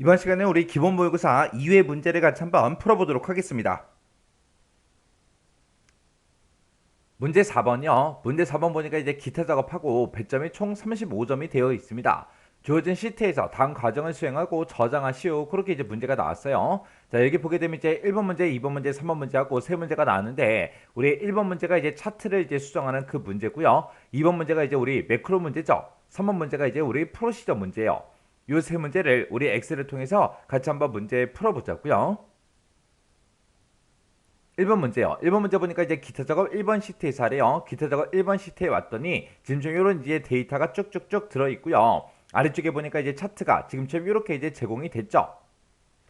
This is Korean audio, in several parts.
이번 시간에 우리 기본 모의고사 2회 문제를 같이 한번 풀어보도록 하겠습니다. 문제 4번이요. 문제 4번 보니까 이제 기타 작업하고 배점이 총 35점이 되어 있습니다. 주어진 시트에서 다음 과정을 수행하고 저장하시오. 그렇게 이제 문제가 나왔어요. 자, 여기 보게 되면 이제 1번 문제, 2번 문제, 3번 문제하고 세 문제가 나왔는데 우리 1번 문제가 이제 차트를 이제 수정하는 그 문제고요. 2번 문제가 이제 우리 매크로 문제죠. 3번 문제가 이제 우리 프로시저 문제예요. 요 세 문제를 우리 엑셀을 통해서 같이 한번 문제 풀어보자고요. 1번 문제요. 1번 문제 보니까 이제 기타 작업 1번 시트에서 하래요. 기타 작업 1번 시트에 왔더니 지금처럼 이런 이제 데이터가 쭉쭉쭉 들어있고요. 아래쪽에 보니까 이제 차트가 지금처럼 이렇게 이제 제공이 됐죠.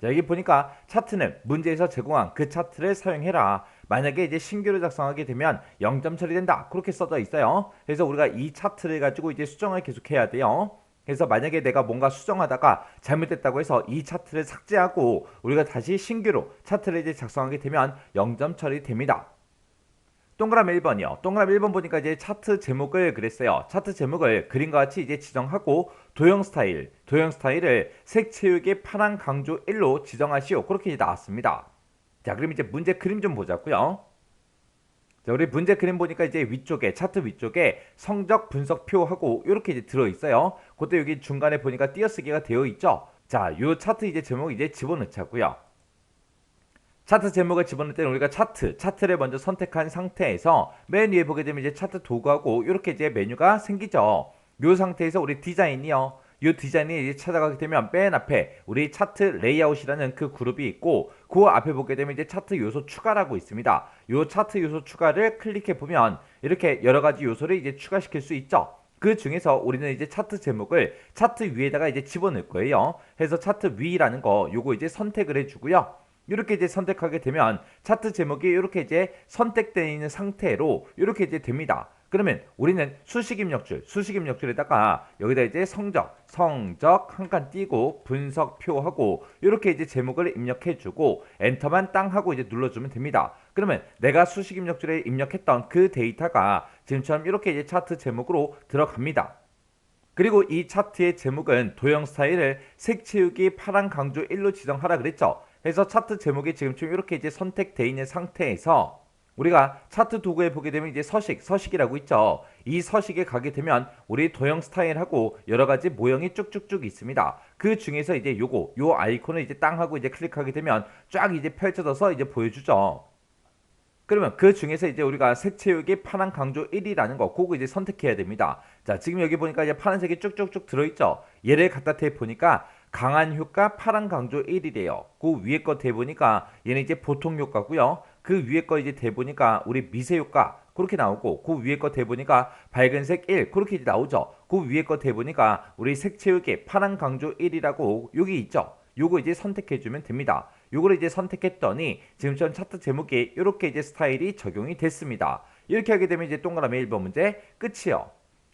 자, 여기 보니까 차트는 문제에서 제공한 그 차트를 사용해라. 만약에 이제 신규로 작성하게 되면 0점 처리된다. 그렇게 써져 있어요. 그래서 우리가 이 차트를 가지고 이제 수정을 계속해야 돼요. 그래서 만약에 내가 뭔가 수정하다가 잘못됐다고 해서 이 차트를 삭제하고 우리가 다시 신규로 차트를 이제 작성하게 되면 0점 처리됩니다. 동그라미 1번이요. 동그라미 1번 보니까 이제 차트 제목을 그랬어요. 차트 제목을 그림과 같이 이제 지정하고 도형 스타일을 색 채우기 파란 강조 1로 지정하시오. 그렇게 이제 나왔습니다. 자, 그럼 이제 문제 그림 좀 보자고요. 자, 우리 문제 그림 보니까 이제 위쪽에 차트 위쪽에 성적 분석표하고 이렇게 이제 들어 있어요. 그때 여기 중간에 보니까 띄어쓰기가 되어 있죠. 자, 요 차트 이제 제목 이제 집어넣자고요. 차트 제목을 집어넣을 때는 우리가 차트를 먼저 선택한 상태에서 맨 위에 보게 되면 이제 차트 도구하고 이렇게 이제 메뉴가 생기죠. 요 상태에서 우리 디자인이요. 이 디자인이 이제 찾아가게 되면 맨 앞에 우리 차트 레이아웃이라는 그 그룹이 있고 그 앞에 보게 되면 이제 차트 요소 추가라고 있습니다. 요 차트 요소 추가를 클릭해 보면 이렇게 여러 가지 요소를 이제 추가시킬 수 있죠. 그 중에서 우리는 이제 차트 제목을 차트 위에다가 이제 집어넣을 거예요. 그래서 차트 위라는 거 요거 이제 선택을 해주고요. 이렇게 이제 선택하게 되면 차트 제목이 이렇게 이제 선택되어 있는 상태로 이렇게 이제 됩니다. 그러면 우리는 수식 입력줄에다가 여기다 이제 성적 한 칸 띄고 분석표하고 이렇게 이제 제목을 입력해주고 엔터만 땅 하고 이제 눌러주면 됩니다. 그러면 내가 수식 입력줄에 입력했던 그 데이터가 지금처럼 이렇게 이제 차트 제목으로 들어갑니다. 그리고 이 차트의 제목은 도형 스타일을 색 채우기 파란 강조 1로 지정하라 그랬죠. 그래서 차트 제목이 지금쯤 이렇게 이제 선택되어 있는 상태에서 우리가 차트 도구에 보게 되면 이제 서식이라고 있죠. 이 서식에 가게 되면 우리 도형 스타일하고 여러 가지 모형이 쭉쭉쭉 있습니다. 그 중에서 이제 요 아이콘을 이제 땅 하고 이제 클릭하게 되면 쫙 이제 펼쳐져서 이제 보여주죠. 그러면 그 중에서 이제 우리가 색 채우기 파란 강조 1이라는 거 그거 이제 선택해야 됩니다. 자, 지금 여기 보니까 이제 파란색이 쭉쭉쭉 들어있죠. 얘를 갖다 대 보니까 강한 효과 파란 강조 1이래요. 그 위에 거 대 보니까 얘는 이제 보통 효과고요. 그 위에 거 이제 대 보니까 우리 미세 효과 그렇게 나오고 그 위에 거 대 보니까 밝은색 1 그렇게 이제 나오죠. 그 위에 거 대 보니까 우리 색 채우기 파란 강조 1이라고 여기 있죠. 요거 이제 선택해주면 됩니다. 요거를 이제 선택했더니 지금처럼 차트 제목에 이렇게 이제 스타일이 적용이 됐습니다. 이렇게 하게 되면 이제 동그라미 1번 문제 끝이요.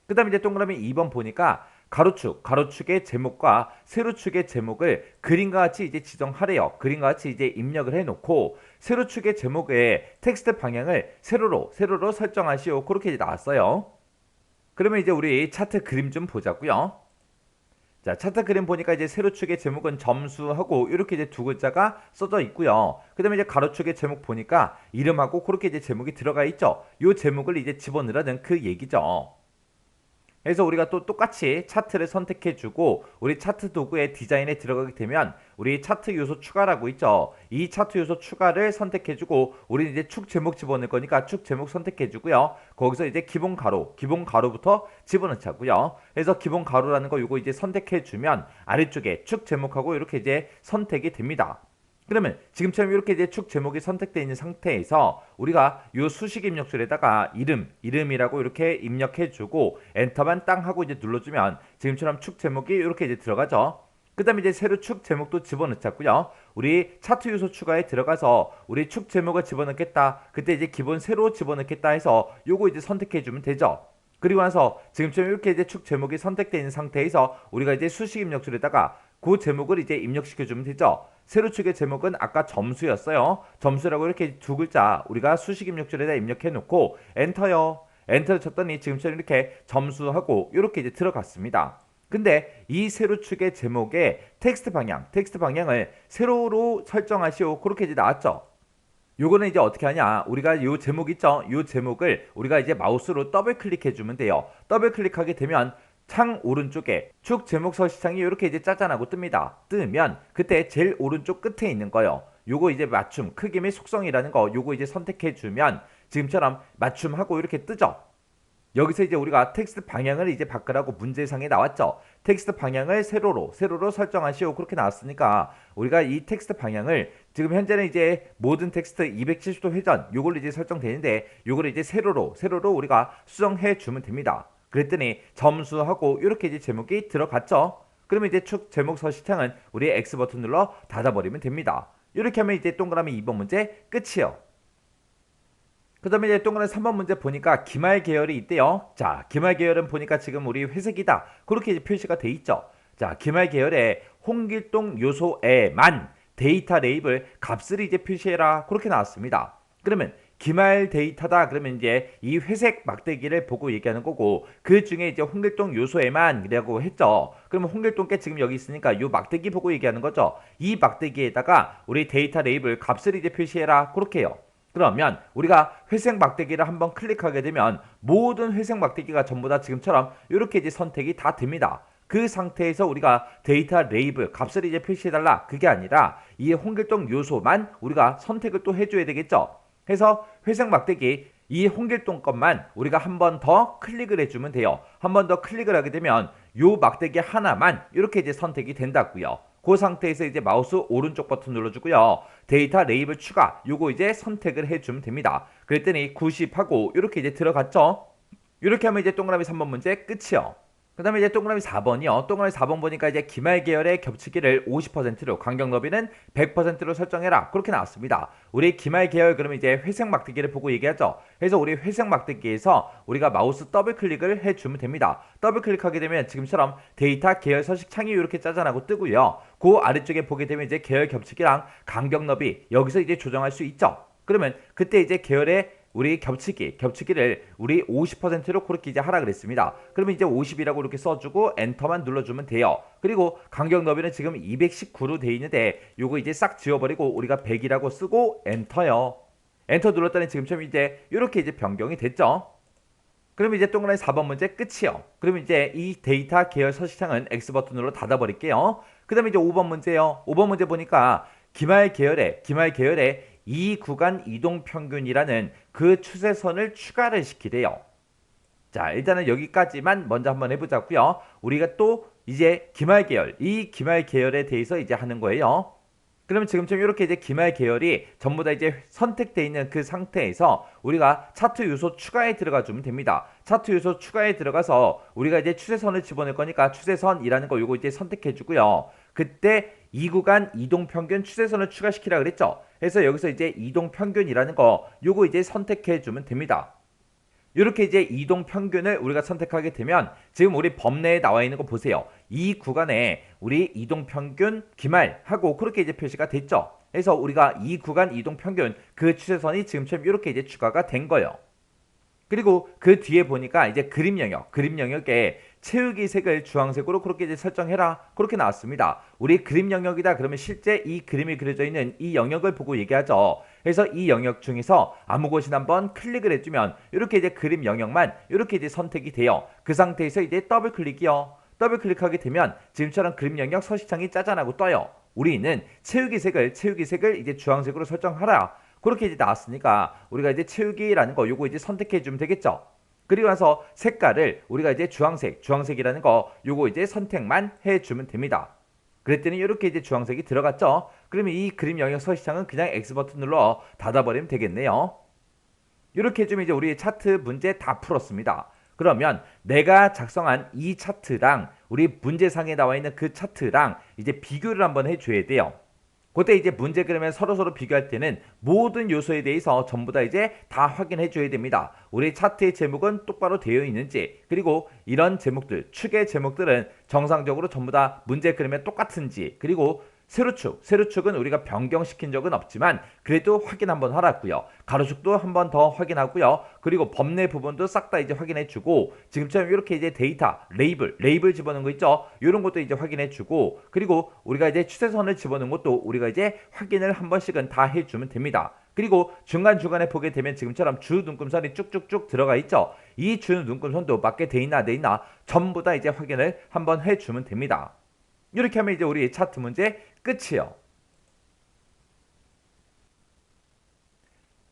그 다음에 이제 동그라미 2번 보니까 가로축의 제목과 세로축의 제목을 그림과 같이 이제 지정하래요. 그림과 같이 이제 입력을 해놓고 세로축의 제목의 텍스트 방향을 세로로 설정하시오. 그렇게 이제 나왔어요. 그러면 이제 우리 차트 그림 좀 보자고요. 자, 차트 그림 보니까 이제 세로축의 제목은 점수하고 이렇게 이제 두 글자가 써져 있고요. 그 다음에 이제 가로축의 제목 보니까 이름하고 그렇게 이제 제목이 들어가 있죠. 이 제목을 이제 집어넣으라는 그 얘기죠. 그래서 우리가 또 똑같이 차트를 선택해주고 우리 차트 도구의 디자인에 들어가게 되면 우리 차트 요소 추가라고 있죠. 이 차트 요소 추가를 선택해주고 우리는 이제 축 제목 집어넣을 거니까 축 제목 선택해주고요. 거기서 이제 기본 가로부터 집어넣자고요. 그래서 기본 가로라는 거 요거 이제 선택해주면 아래쪽에 축 제목하고 이렇게 이제 선택이 됩니다. 그러면 지금처럼 이렇게 이제 축 제목이 선택되어 있는 상태에서 우리가 요 수식 입력줄에다가 이름이라고 이렇게 입력해주고 엔터만 땅 하고 이제 눌러주면 지금처럼 축 제목이 이렇게 이제 들어가죠. 그 다음에 이제 새로 축 제목도 집어넣자고요. 우리 차트 요소 추가에 들어가서 우리 축 제목을 집어넣겠다. 그때 이제 기본 새로 집어넣겠다 해서 요거 이제 선택해주면 되죠. 그리고 나서 지금처럼 이렇게 이제 축 제목이 선택되어 있는 상태에서 우리가 이제 수식 입력줄에다가 그 제목을 이제 입력시켜주면 되죠. 세로축의 제목은 아까 점수였어요. 점수라고 이렇게 두 글자 우리가 수식 입력줄에다 입력해 놓고 엔터요. 엔터를 쳤더니 지금처럼 이렇게 점수하고 이렇게 이제 들어갔습니다. 근데 이 세로축의 제목의 텍스트 방향을 세로로 설정하시오. 그렇게 이제 나왔죠. 요거는 이제 어떻게 하냐? 우리가 요 제목 있죠? 요 제목을 우리가 이제 마우스로 더블 클릭해 주면 돼요. 더블 클릭하게 되면 창 오른쪽에 축 제목 서식창이 이렇게 이제 짜잔하고 뜹니다. 뜨면 그때 제일 오른쪽 끝에 있는 거요. 요거 이제 맞춤, 크기 및 속성이라는 거 요거 이제 선택해 주면 지금처럼 맞춤하고 이렇게 뜨죠. 여기서 이제 우리가 텍스트 방향을 이제 바꾸라고 문제상에 나왔죠. 텍스트 방향을 세로로 설정하시오. 그렇게 나왔으니까 우리가 이 텍스트 방향을 지금 현재는 이제 모든 텍스트 270도 회전 요걸로 이제 설정되는데 요걸 이제 세로로 우리가 수정해 주면 됩니다. 그랬더니 점수하고 이렇게 이제 제목이 들어갔죠. 그러면 이제 축 제목 서식창은 우리 X 버튼 눌러 닫아버리면 됩니다. 이렇게 하면 이제 동그라미 2번 문제 끝이요. 그 다음에 이제 동그라미 3번 문제 보니까 기말 계열이 있대요. 자, 기말 계열은 보니까 지금 우리 회색이다. 그렇게 이제 표시가 돼 있죠. 자, 기말 계열에 홍길동 요소에만 데이터 레이블 값을 이제 표시해라. 그렇게 나왔습니다. 그러면 기말 데이터다. 그러면 이제 이 회색 막대기를 보고 얘기하는 거고 그 중에 이제 홍길동 요소에만이라고 했죠. 그러면 홍길동께 지금 여기 있으니까 이 막대기 보고 얘기하는 거죠. 이 막대기에다가 우리 데이터 레이블 값을 이제 표시해라. 그렇게 해요. 그러면 우리가 회색 막대기를 한번 클릭하게 되면 모든 회색 막대기가 전부 다 지금처럼 이렇게 이제 선택이 다 됩니다. 그 상태에서 우리가 데이터 레이블 값을 이제 표시해달라. 그게 아니라 이 홍길동 요소만 우리가 선택을 또 해줘야 되겠죠. 해서 회색 막대기 이 홍길동 것만 우리가 한 번 더 클릭을 해주면 돼요. 한 번 더 클릭을 하게 되면 요 막대기 하나만 이렇게 이제 선택이 된다고요. 그 상태에서 이제 마우스 오른쪽 버튼 눌러주고요. 데이터 레이블 추가 요거 이제 선택을 해주면 됩니다. 그랬더니 90하고 이렇게 이제 들어갔죠. 이렇게 하면 이제 동그라미 3번 문제 끝이요. 그 다음에 이제 동그라미 4번이요. 동그라미 4번 보니까 이제 기말 계열의 겹치기를 50%로 간격 너비는 100%로 설정해라. 그렇게 나왔습니다. 우리 기말 계열 그러면 이제 회색 막대기를 보고 얘기하죠. 그래서 우리 회색 막대기에서 우리가 마우스 더블 클릭을 해주면 됩니다. 더블 클릭하게 되면 지금처럼 데이터 계열 서식 창이 이렇게 짜잔하고 뜨고요. 그 아래쪽에 보게 되면 이제 계열 겹치기랑 간격 너비 여기서 이제 조정할 수 있죠. 그러면 그때 이제 계열의 우리 겹치기를 우리 50%로 그렇게 이제 하라 그랬습니다. 그러면 이제 50이라고 이렇게 써주고 엔터만 눌러주면 돼요. 그리고 간격 너비는 지금 219로 돼 있는데 요거 이제 싹 지워버리고 우리가 100이라고 쓰고 엔터요. 엔터 눌렀더니 지금처럼 이제 이렇게 이제 변경이 됐죠. 그럼 이제 동그라미 4번 문제 끝이요. 그러면 이제 이 데이터 계열 서식창은 X 버튼으로 닫아버릴게요. 그 다음에 이제 5번 문제요. 5번 문제 보니까 기말 계열에 이 구간 이동 평균이라는 그 추세선을 추가를 시키래요. 자, 일단은 여기까지만 먼저 한번 해보자고요. 우리가 또 이제 이 기말 계열에 대해서 이제 하는 거예요. 그러면 지금처럼 이렇게 이제 기말 계열이 전부 다 이제 선택되어 있는 그 상태에서 우리가 차트 요소 추가에 들어가 주면 됩니다. 차트 요소 추가에 들어가서 우리가 이제 추세선을 집어넣을 거니까 추세선이라는 거 요거 이제 선택해 주고요. 그때 이 구간 이동 평균 추세선을 추가시키라 그랬죠. 그래서 여기서 이제 이동 평균이라는 거 요거 이제 선택해 주면 됩니다. 이렇게 이제 이동 평균을 우리가 선택하게 되면 지금 우리 범내에 나와 있는 거 보세요. 이 구간에 우리 이동 평균 기말하고 그렇게 이제 표시가 됐죠. 그래서 우리가 이 구간 이동 평균 그 추세선이 지금처럼 이렇게 이제 추가가 된 거예요. 그리고 그 뒤에 보니까 이제 그림 영역에 채우기 색을 주황색으로 그렇게 이제 설정해라. 그렇게 나왔습니다. 우리 그림 영역이다 그러면 실제 이 그림이 그려져 있는 이 영역을 보고 얘기하죠. 그래서 이 영역 중에서 아무 곳이나 한번 클릭을 해주면 이렇게 이제 그림 영역만 이렇게 이제 선택이 돼요. 그 상태에서 이제 더블 클릭이요. 더블 클릭하게 되면 지금처럼 그림 영역 서식창이 짜잔하고 떠요. 우리는 채우기 색을 이제 주황색으로 설정하라. 그렇게 이제 나왔으니까 우리가 이제 채우기라는 거 요거 이제 선택해 주면 되겠죠. 그리고 나서 색깔을 우리가 이제 주황색이라는 거 요거 이제 선택만 해 주면 됩니다. 그랬더니 이렇게 이제 주황색이 들어갔죠. 그러면 이 그림 영역 서식창은 그냥 X 버튼 눌러 닫아버리면 되겠네요. 이렇게 해주면 이제 우리 차트 문제 다 풀었습니다. 그러면 내가 작성한 이 차트랑 우리 문제상에 나와 있는 그 차트랑 이제 비교를 한번 해줘야 돼요. 그때 이제 문제 그러면 서로 비교할 때는 모든 요소에 대해서 전부 다 이제 다 확인해 줘야 됩니다. 우리 차트의 제목은 똑바로 되어 있는지, 그리고 이런 제목들, 축의 제목들은 정상적으로 전부 다 문제 그림에 똑같은지, 그리고 세로축은 우리가 변경시킨 적은 없지만 그래도 확인 한번 하라고요. 가로축도 한번 더 확인하고요. 그리고 범례 부분도 싹 다 이제 확인해주고 지금처럼 이렇게 이제 데이터 레이블 집어넣은 거 있죠. 이런 것도 이제 확인해주고 그리고 우리가 이제 추세선을 집어넣은 것도 우리가 이제 확인을 한 번씩은 다 해주면 됩니다. 그리고 중간중간에 보게 되면 지금처럼 주 눈금선이 쭉쭉쭉 들어가 있죠. 이 주 눈금선도 맞게 돼 있나 안 돼 있나 전부 다 이제 확인을 한번 해주면 됩니다. 이렇게 하면 이제 우리 차트 문제 끝이에요.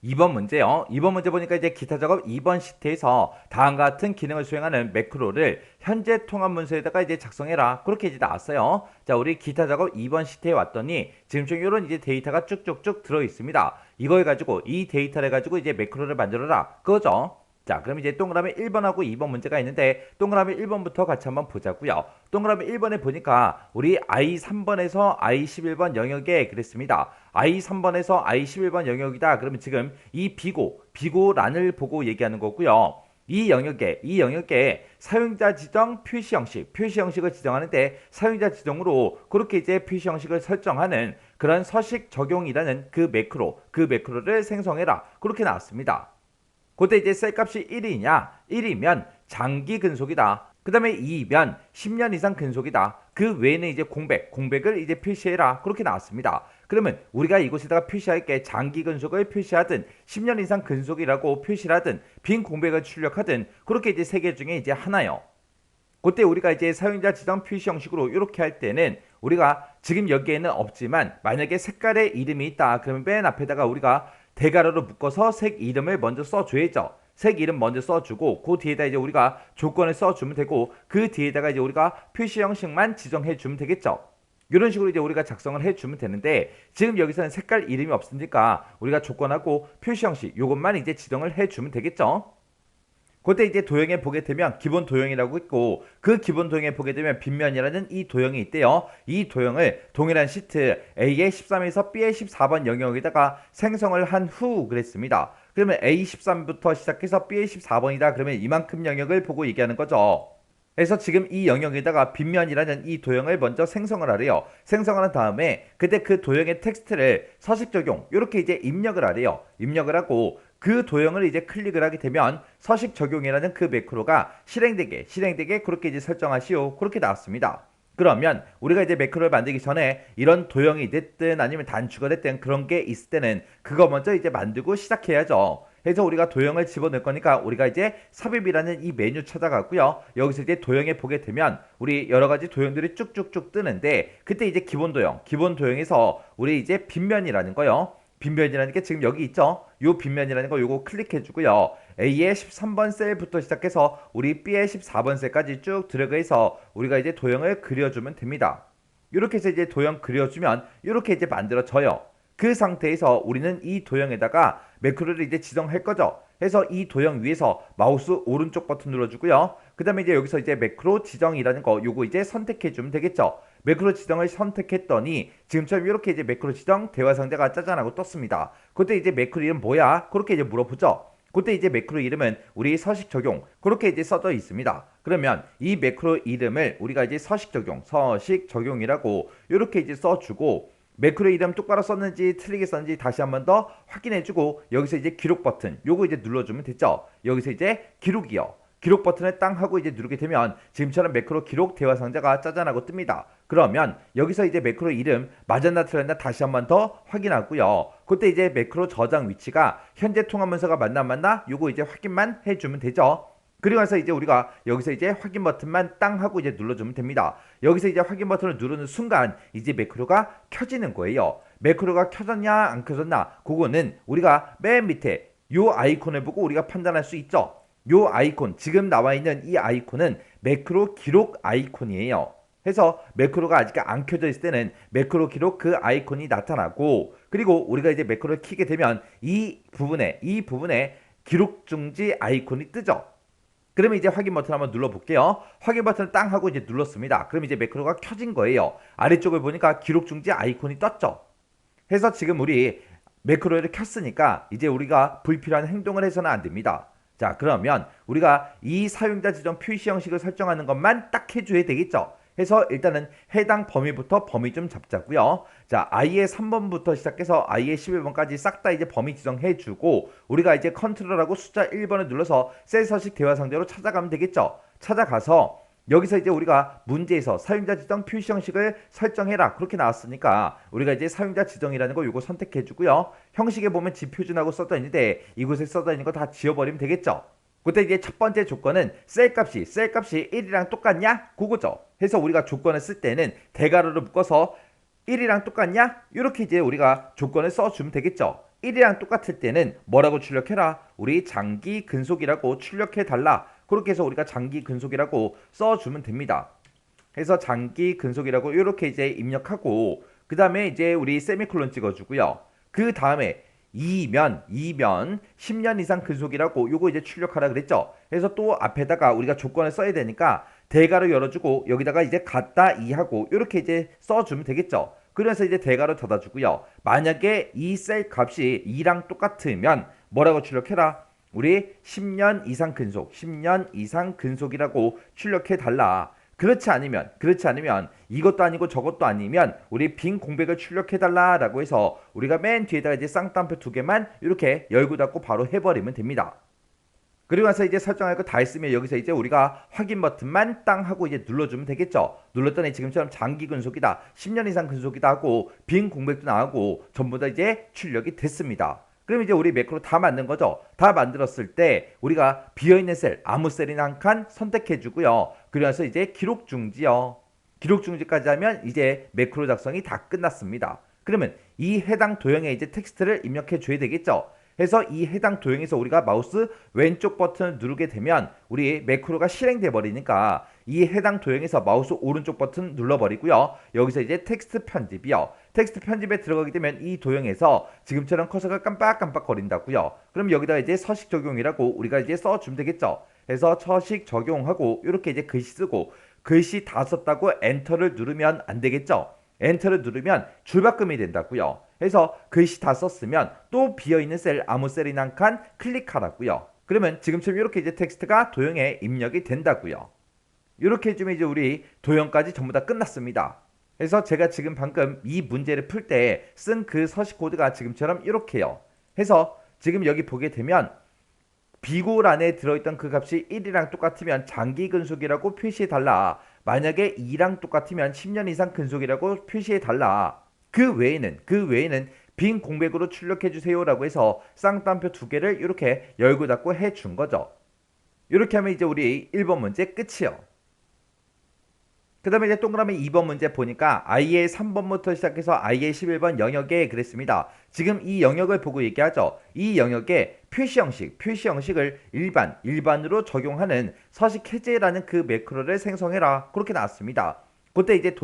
2번 문제요. 2번 문제 보니까 이제 기타 작업 2번 시트에서 다음과 같은 기능을 수행하는 매크로를 현재 통합 문서에다가 이제 작성해라. 그렇게 이제 나왔어요. 자, 우리 기타 작업 2번 시트에 왔더니 지금 좀 이런 이제 데이터가 쭉쭉쭉 들어 있습니다. 이걸 가지고 이 데이터를 가지고 이제 매크로를 만들어라. 그거죠. 자, 그럼 이제 동그라미 1번하고 2번 문제가 있는데 동그라미 1번부터 같이 한번 보자고요. 동그라미 1번에 보니까 우리 I3번에서 I11번 영역에 그랬습니다. I3번에서 I11번 영역이다. 그러면 지금 이 비고란을 보고 얘기하는 거고요. 이 영역에 사용자 지정 표시 형식을 지정하는데 사용자 지정으로 그렇게 이제 표시 형식을 설정하는 그런 서식 적용이라는 그 매크로를 생성해라. 그렇게 나왔습니다. 그때 이제 셀 값이 1이면 장기 근속이다. 그 다음에 2면 10년 이상 근속이다. 그 외에는 이제 공백을 이제 표시해라. 그렇게 나왔습니다. 그러면 우리가 이곳에다가 표시할 게 장기 근속을 표시하든 10년 이상 근속이라고 표시를 하든 빈 공백을 출력하든 그렇게 이제 세 개 중에 이제 하나요. 그때 우리가 이제 사용자 지정 표시 형식으로 이렇게 할 때는 우리가 지금 여기에는 없지만 만약에 색깔의 이름이 있다. 그러면 맨 앞에다가 우리가 대괄호로 묶어서 색 이름을 먼저 써줘야죠. 색 이름 먼저 써주고 그 뒤에다 이제 우리가 조건을 써주면 되고 그 뒤에다가 이제 우리가 표시 형식만 지정해주면 되겠죠. 이런 식으로 이제 우리가 작성을 해주면 되는데 지금 여기서는 색깔 이름이 없으니까 우리가 조건하고 표시 형식 요것만 이제 지정을 해주면 되겠죠. 그때 이제 도형에 보게 되면 기본 도형이라고 있고 그 기본 도형에 보게 되면 빗면이라는 이 도형이 있대요. 이 도형을 동일한 시트 A의 13에서 B의 14번 영역에다가 생성을 한 후 그랬습니다. 그러면 A13부터 시작해서 B의 14번이다. 그러면 이만큼 영역을 보고 얘기하는 거죠. 그래서 지금 이 영역에다가 빗면이라는 이 도형을 먼저 생성을 하래요. 생성을 한 다음에 그때 그 도형의 텍스트를 서식 적용 이렇게 이제 입력을 하래요. 입력을 하고 그 도형을 이제 클릭을 하게 되면 서식 적용이라는 그 매크로가 실행되게 그렇게 이제 설정하시오. 그렇게 나왔습니다. 그러면 우리가 이제 매크로를 만들기 전에 이런 도형이 됐든 아니면 단추가 됐든 그런 게 있을 때는 그거 먼저 이제 만들고 시작해야죠. 그래서 우리가 도형을 집어넣을 거니까 우리가 이제 삽입이라는 이 메뉴 찾아가고요. 여기서 이제 도형에 보게 되면 우리 여러 가지 도형들이 쭉쭉쭉 뜨는데 그때 이제 기본 도형에서 우리 이제 빗면이라는 거요. 빗면이라는 게 지금 여기 있죠. 요 빗면이라는 거 요거 클릭해 주고요. A의 13번 셀부터 시작해서 우리 B의 14번 셀까지 쭉 들어가서 우리가 이제 도형을 그려주면 됩니다. 이렇게 해서 이제 도형 그려주면 이렇게 이제 만들어져요. 그 상태에서 우리는 이 도형에다가 매크로를 이제 지정할 거죠. 그래서 이 도형 위에서 마우스 오른쪽 버튼 눌러주고요. 그 다음에 이제 여기서 이제 매크로 지정이라는 거 요거 이제 선택해주면 되겠죠. 매크로 지정을 선택했더니 지금처럼 이렇게 이제 매크로 지정 대화 상자가 짜잔하고 떴습니다. 그때 이제 매크로 이름 뭐야? 그렇게 이제 물어보죠. 그때 이제 매크로 이름은 우리 서식 적용 그렇게 이제 써져 있습니다. 그러면 이 매크로 이름을 우리가 이제 서식 적용이라고 이렇게 이제 써주고 매크로 이름 똑바로 썼는지 틀리게 썼는지 다시 한번 더 확인해주고 여기서 이제 기록 버튼 요거 이제 눌러주면 됐죠. 여기서 이제 기록이요. 기록 버튼을 땅 하고 이제 누르게 되면 지금처럼 매크로 기록 대화 상자가 짜잔하고 뜹니다. 그러면 여기서 이제 매크로 이름 맞았나 틀렸나 다시 한번 더 확인하고요. 그때 이제 매크로 저장 위치가 현재 통합 문서가 맞나 요거 이제 확인만 해주면 되죠. 그리고 나서 이제 우리가 여기서 이제 확인 버튼만 땅 하고 이제 눌러주면 됩니다. 여기서 이제 확인 버튼을 누르는 순간 이제 매크로가 켜지는 거예요. 매크로가 켜졌냐 안 켜졌나 그거는 우리가 맨 밑에 요 아이콘을 보고 우리가 판단할 수 있죠. 요 아이콘 지금 나와 있는 이 아이콘은 매크로 기록 아이콘이에요. 그래서 매크로가 아직 안 켜져 있을 때는 매크로 기록 그 아이콘이 나타나고 그리고 우리가 이제 매크로를 켜게 되면 이 부분에 기록 중지 아이콘이 뜨죠. 그러면 이제 확인 버튼 한번 눌러볼게요. 확인 버튼을 땅 하고 이제 눌렀습니다. 그럼 이제 매크로가 켜진 거예요. 아래쪽을 보니까 기록 중지 아이콘이 떴죠. 그래서 지금 우리 매크로를 켰으니까 이제 우리가 불필요한 행동을 해서는 안 됩니다. 자, 그러면 우리가 이 사용자 지정 표시 형식을 설정하는 것만 딱 해줘야 되겠죠. 해서 일단은 해당 범위부터 범위 좀 잡자고요. 자, i의 3번부터 시작해서 i의 11번까지 싹 다 이제 범위 지정해주고 우리가 이제 컨트롤하고 숫자 1번을 눌러서 셀 서식 대화 상대로 찾아가면 되겠죠. 찾아가서 여기서 이제 우리가 문제에서 사용자 지정 표시 형식을 설정해라 그렇게 나왔으니까 우리가 이제 사용자 지정이라는 거 요거 선택해 주고요. 형식에 보면 지표준하고 써져 있는데 이곳에 써져 있는 거 다 지워버리면 되겠죠. 그때 이제 첫 번째 조건은 셀값이 1이랑 똑같냐? 그거죠. 해서 우리가 조건을 쓸 때는 대괄호를 묶어서 1이랑 똑같냐? 이렇게 이제 우리가 조건을 써주면 되겠죠. 1이랑 똑같을 때는 뭐라고 출력해라? 우리 장기 근속이라고 출력해달라. 그렇게 해서 우리가 장기 근속이라고 써주면 됩니다. 해서 장기 근속이라고 이렇게 이제 입력하고 그 다음에 이제 우리 세미콜론 찍어주고요. 그 다음에 2면 10년 이상 근속이라고 요거 이제 출력하라 그랬죠. 그래서 또 앞에다가 우리가 조건을 써야 되니까 대괄호 열어주고 여기다가 이제 같다 2하고 이렇게 이제 써주면 되겠죠. 그래서 이제 대괄호 닫아주고요. 만약에 이 셀 값이 2랑 똑같으면 뭐라고 출력해라? 우리 10년 이상 근속이라고 출력해 달라. 그렇지 않으면 이것도 아니고 저것도 아니면 우리 빈 공백을 출력해 달라라고 해서 우리가 맨 뒤에다가 이제 쌍따옴표 2개만 이렇게 열고 닫고 바로 해버리면 됩니다. 그리고 나서 이제 설정할 거 다 했으면 여기서 이제 우리가 확인 버튼만 땅 하고 이제 눌러주면 되겠죠. 눌렀더니 지금처럼 장기 근속이다, 10년 이상 근속이다 하고 빈 공백도 나오고 전부 다 이제 출력이 됐습니다. 그럼 이제 우리 매크로 다 만든 거죠. 다 만들었을 때 우리가 비어있는 셀, 아무 셀이나 한 칸 선택해 주고요. 그래서 이제 기록 중지요. 기록 중지까지 하면 이제 매크로 작성이 다 끝났습니다. 그러면 이 해당 도형에 이제 텍스트를 입력해 줘야 되겠죠. 해서 이 해당 도형에서 우리가 마우스 왼쪽 버튼을 누르게 되면 우리 매크로가 실행돼 버리니까 이 해당 도형에서 마우스 오른쪽 버튼 눌러버리고요. 여기서 이제 텍스트 편집이요. 텍스트 편집에 들어가게 되면 이 도형에서 지금처럼 커서가 깜빡깜빡 거린다고요. 그럼 여기다 이제 서식 적용이라고 우리가 이제 써주면 되겠죠. 그래서 서식 적용하고 이렇게 이제 글씨 쓰고 글씨 다 썼다고 엔터를 누르면 안 되겠죠. 엔터를 누르면 줄바꿈이 된다고요. 그래서 글씨 다 썼으면 또 비어있는 셀 아무 셀이나 한 칸 클릭하라고요. 그러면 지금처럼 이렇게 이제 텍스트가 도형에 입력이 된다고요. 이렇게 해주면 이제 우리 도형까지 전부 다 끝났습니다. 그래서 제가 지금 방금 이 문제를 풀 때 쓴 그 서식 코드가 지금처럼 이렇게요. 해서 지금 여기 보게 되면 비골 안에 들어있던 그 값이 1이랑 똑같으면 장기 근속이라고 표시해달라. 만약에 2랑 똑같으면 10년 이상 근속이라고 표시해달라. 그 외에는 빈 공백으로 출력해주세요 라고 해서 쌍따옴표 2개를 이렇게 열고 닫고 해준 거죠. 이렇게 하면 이제 우리 1번 문제 끝이요. 그 다음에 이제 동그라미 2번 문제 보니까 i의 3번부터 시작해서 i의 11번 영역에 그랬습니다. 지금 이 영역을 보고 얘기하죠. 이 영역에 표시 형식을 일반으로 적용하는 서식 해제라는 그 매크로를 생성해라. 그렇게 나왔습니다. 그때 이제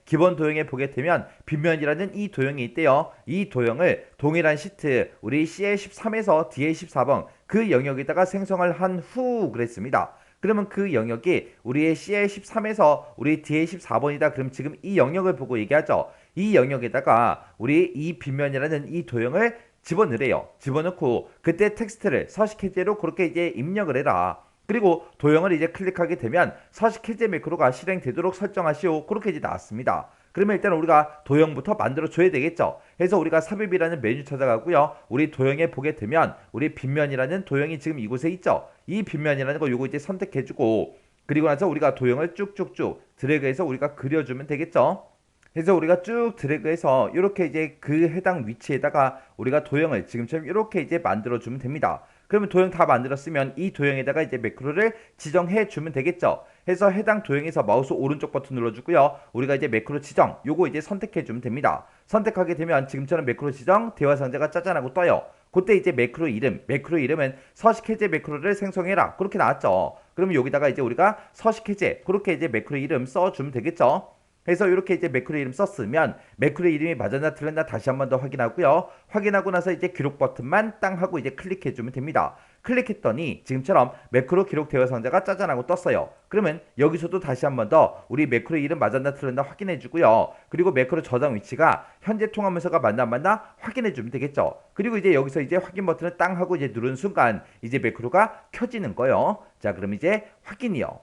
기본 도형에 보게 되면 빗면이라는 이 도형이 있대요. 이 도형을 동일한 시트 우리 C의 13에서 D의 14번 그 영역에다가 생성을 한 후 그랬습니다. 그러면 그 영역이 우리의 C의 13에서 우리 D의 14번이다. 그럼 지금 이 영역을 보고 얘기하죠. 이 영역에다가 우리 이 빗면이라는 이 도형을 집어넣으래요. 집어넣고 그때 텍스트를 서식 해제로 그렇게 이제 입력을 해라. 그리고 도형을 이제 클릭하게 되면 서식 해제 매크로가 실행되도록 설정하시오. 그렇게 이제 나왔습니다. 그러면 일단 우리가 도형부터 만들어 줘야 되겠죠. 그래서 우리가 삽입이라는 메뉴 찾아가고요. 우리 도형에 보게 되면 우리 빗면이라는 도형이 지금 이곳에 있죠. 이 빗면이라는 거 요거 이제 선택해주고 그리고 나서 우리가 도형을 쭉쭉쭉 드래그해서 우리가 그려주면 되겠죠. 그래서 우리가 쭉 드래그해서 이렇게 이제 그 해당 위치에다가 우리가 도형을 지금처럼 이렇게 이제 만들어주면 됩니다. 그러면 도형 다 만들었으면 이 도형에다가 이제 매크로를 지정해 주면 되겠죠. 해서 해당 도형에서 마우스 오른쪽 버튼 눌러주고요. 우리가 이제 매크로 지정 요거 이제 선택해 주면 됩니다. 선택하게 되면 지금처럼 매크로 지정 대화 상자가 짜잔하고 떠요. 그때 이제 매크로 이름은 서식 해제 매크로를 생성해라. 그렇게 나왔죠. 그러면 여기다가 이제 우리가 서식 해제 그렇게 이제 매크로 이름 써주면 되겠죠. 그래서 이렇게 이제 매크로 이름 썼으면 매크로 이름이 맞았나 틀렸나 다시 한 번 더 확인하고요. 확인하고 나서 이제 기록 버튼만 땅 하고 이제 클릭해 주면 됩니다. 클릭했더니 지금처럼 매크로 기록 대화 상자가 짜잔하고 떴어요. 그러면 여기서도 다시 한 번 더 우리 매크로 이름 맞았나 틀렸나 확인해 주고요. 그리고 매크로 저장 위치가 현재 통화 문서가 맞나 안 맞나 확인해 주면 되겠죠. 그리고 이제 여기서 이제 확인 버튼을 땅 하고 이제 누른 순간 이제 매크로가 켜지는 거예요. 자, 그럼 이제 확인이요.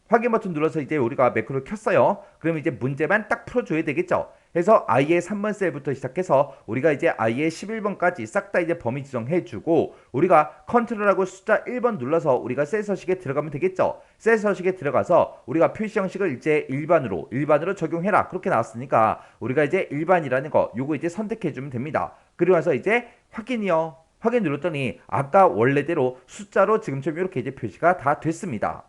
확인 버튼 눌러서 이제 우리가 매크로를 켰어요. 그럼 이제 문제만 딱 풀어줘야 되겠죠. 그래서 i의 3번 셀부터 시작해서 우리가 이제 i의 11번까지 싹 다 이제 범위 지정해주고 우리가 컨트롤하고 숫자 1번 눌러서 우리가 셀 서식에 들어가면 되겠죠. 셀 서식에 들어가서 우리가 표시 형식을 이제 일반으로 적용해라 그렇게 나왔으니까 우리가 이제 일반이라는 거 요거 이제 선택해주면 됩니다. 그리고 나서 이제 확인이요. 확인 눌렀더니 아까 원래대로 숫자로 지금처럼 이렇게 이제 표시가 다 됐습니다.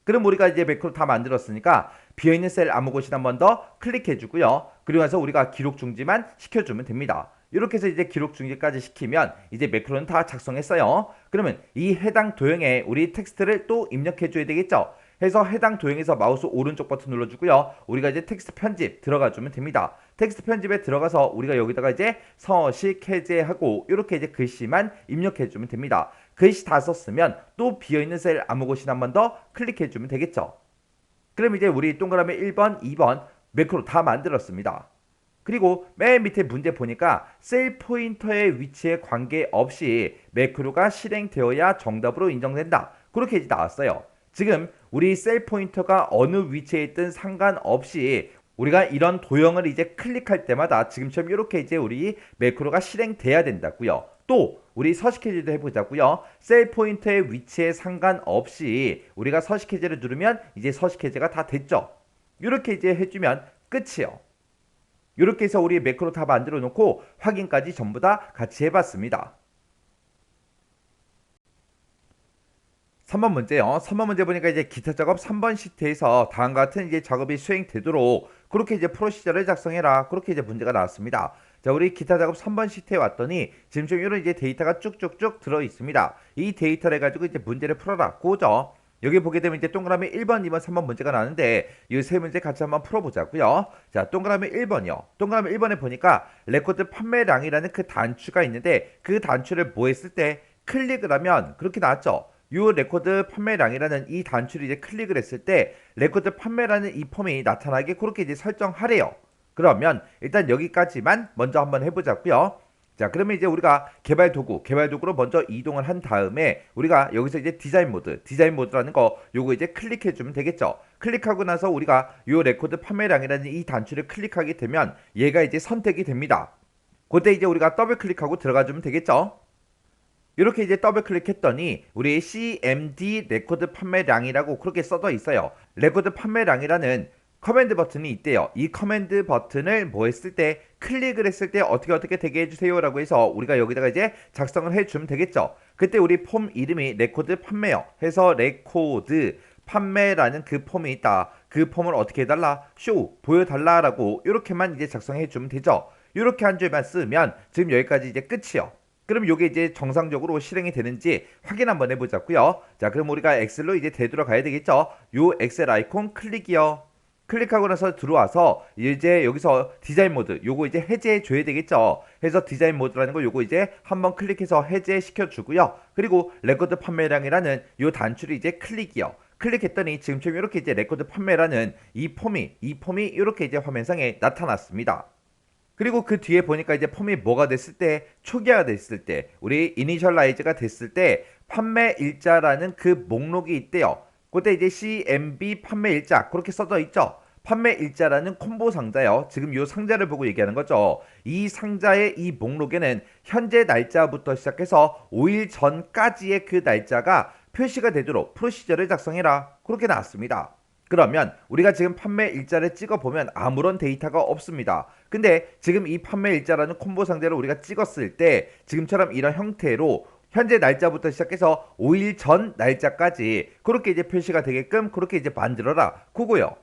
그럼 우리가 이제 매크로 다 만들었으니까 비어있는 셀 아무 곳이나 한 번 더 클릭해주고요. 그리고 나서 우리가 기록 중지만 시켜주면 됩니다. 이렇게 해서 이제 기록 중지까지 시키면 이제 매크로는 다 작성했어요. 그러면 이 해당 도형에 우리 텍스트를 또 입력해줘야 되겠죠. 해서 해당 도형에서 마우스 오른쪽 버튼 눌러주고요. 우리가 이제 텍스트 편집 들어가주면 됩니다. 텍스트 편집에 들어가서 우리가 여기다가 이제 서식 해제하고 이렇게 이제 글씨만 입력해주면 됩니다. 글씨 다 썼으면 또 비어있는 셀 아무 곳이나 한 번 더 클릭해주면 되겠죠. 그럼 이제 우리 동그라미 1번, 2번 매크로 다 만들었습니다. 그리고 맨 밑에 문제 보니까 셀 포인터의 위치에 관계없이 매크로가 실행되어야 정답으로 인정된다. 그렇게 이제 나왔어요. 지금 우리 셀 포인터가 어느 위치에 있든 상관없이 우리가 이런 도형을 이제 클릭할 때마다 지금처럼 이렇게 이제 우리 매크로가 실행돼야 된다고요. 또 우리 서식 해제도 해보자고요. 셀 포인터의 위치에 상관없이 우리가 서식 해제를 누르면 이제 서식 해제가 다 됐죠. 이렇게 이제 해주면 끝이에요. 이렇게 해서 우리 매크로 다 만들어 놓고 확인까지 전부 다 같이 해봤습니다. 3번 문제요. 3번 문제 보니까 이제 기타 작업 3번 시트에서 다음과 같은 이제 작업이 수행되도록 그렇게 이제 프로시저를 작성해라. 그렇게 이제 문제가 나왔습니다. 자, 우리 기타 작업 3번 시트에 왔더니 지금 좀 이런 이제 데이터가 쭉쭉쭉 들어 있습니다. 이 데이터를 가지고 이제 문제를 풀어라. 그거죠. 여기 보게 되면 이제 동그라미 1번, 2번, 3번 문제가 나왔는데 이 세 문제 같이 한번 풀어보자고요. 자, 동그라미 1번이요. 동그라미 1번에 보니까 레코드 판매량이라는 그 단추가 있는데 그 단추를 뭐 했을 때 클릭을 하면 그렇게 나왔죠. 요 레코드 판매량이라는 이 단추를 이제 클릭을 했을 때 레코드 판매라는 이 폼이 나타나게 그렇게 이제 설정하래요. 그러면 일단 여기까지만 먼저 한번 해보자고요. 자, 그러면 이제 우리가 개발 도구로 먼저 이동을 한 다음에 우리가 여기서 이제 디자인 모드라는 거 요거 이제 클릭해 주면 되겠죠. 클릭하고 나서 우리가 요 레코드 판매량이라는 이 단추를 클릭하게 되면 얘가 이제 선택이 됩니다. 그때 이제 우리가 더블 클릭하고 들어가 주면 되겠죠. 이렇게 이제 더블 클릭했더니 우리 CMD 레코드 판매량이라고 그렇게 써져 있어요. 레코드 판매량이라는 커맨드 버튼이 있대요. 이 커맨드 버튼을 뭐 했을 때 클릭을 했을 때 어떻게 되게 해주세요 라고 해서 우리가 여기다가 이제 작성을 해주면 되겠죠. 그때 우리 폼 이름이 레코드 판매요 해서 레코드 판매라는 그 폼이 있다. 그 폼을 어떻게 해달라? 쇼 보여달라 라고 이렇게만 이제 작성해 주면 되죠. 이렇게 한 줄만 쓰면 지금 여기까지 이제 끝이요. 그럼 이게 이제 정상적으로 실행이 되는지 확인 한번 해보자고요. 자, 그럼 우리가 엑셀로 이제 되돌아가야 되겠죠. 요 엑셀 아이콘 클릭이요. 클릭하고 나서 들어와서 이제 여기서 디자인 모드 요거 이제 해제해 줘야 되겠죠. 해서 디자인 모드라는 거 요거 이제 한번 클릭해서 해제시켜 주고요. 그리고 레코드 판매량이라는 요 단추를 이제 클릭이요. 클릭했더니 지금처럼 이렇게 이제 레코드 판매라는 이 폼이 이렇게 이제 화면상에 나타났습니다. 그리고 그 뒤에 보니까 이제 폼이 뭐가 됐을 때 초기화가 됐을 때 우리 이니셜라이즈가 됐을 때 판매 일자라는 그 목록이 있대요. 그때 이제 CMB 판매 일자 그렇게 써져 있죠. 판매 일자라는 콤보 상자요. 지금 이 상자를 보고 얘기하는 거죠. 이 상자의 이 목록에는 현재 날짜부터 시작해서 5일 전까지의 그 날짜가 표시가 되도록 프로시저를 작성해라. 그렇게 나왔습니다. 그러면 우리가 지금 판매 일자를 찍어보면 아무런 데이터가 없습니다. 근데 지금 이 판매 일자라는 콤보 상자를 우리가 찍었을 때 지금처럼 이런 형태로 현재 날짜부터 시작해서 5일 전 날짜까지 그렇게 이제 표시가 되게끔 그렇게 이제 만들어라. 그거요.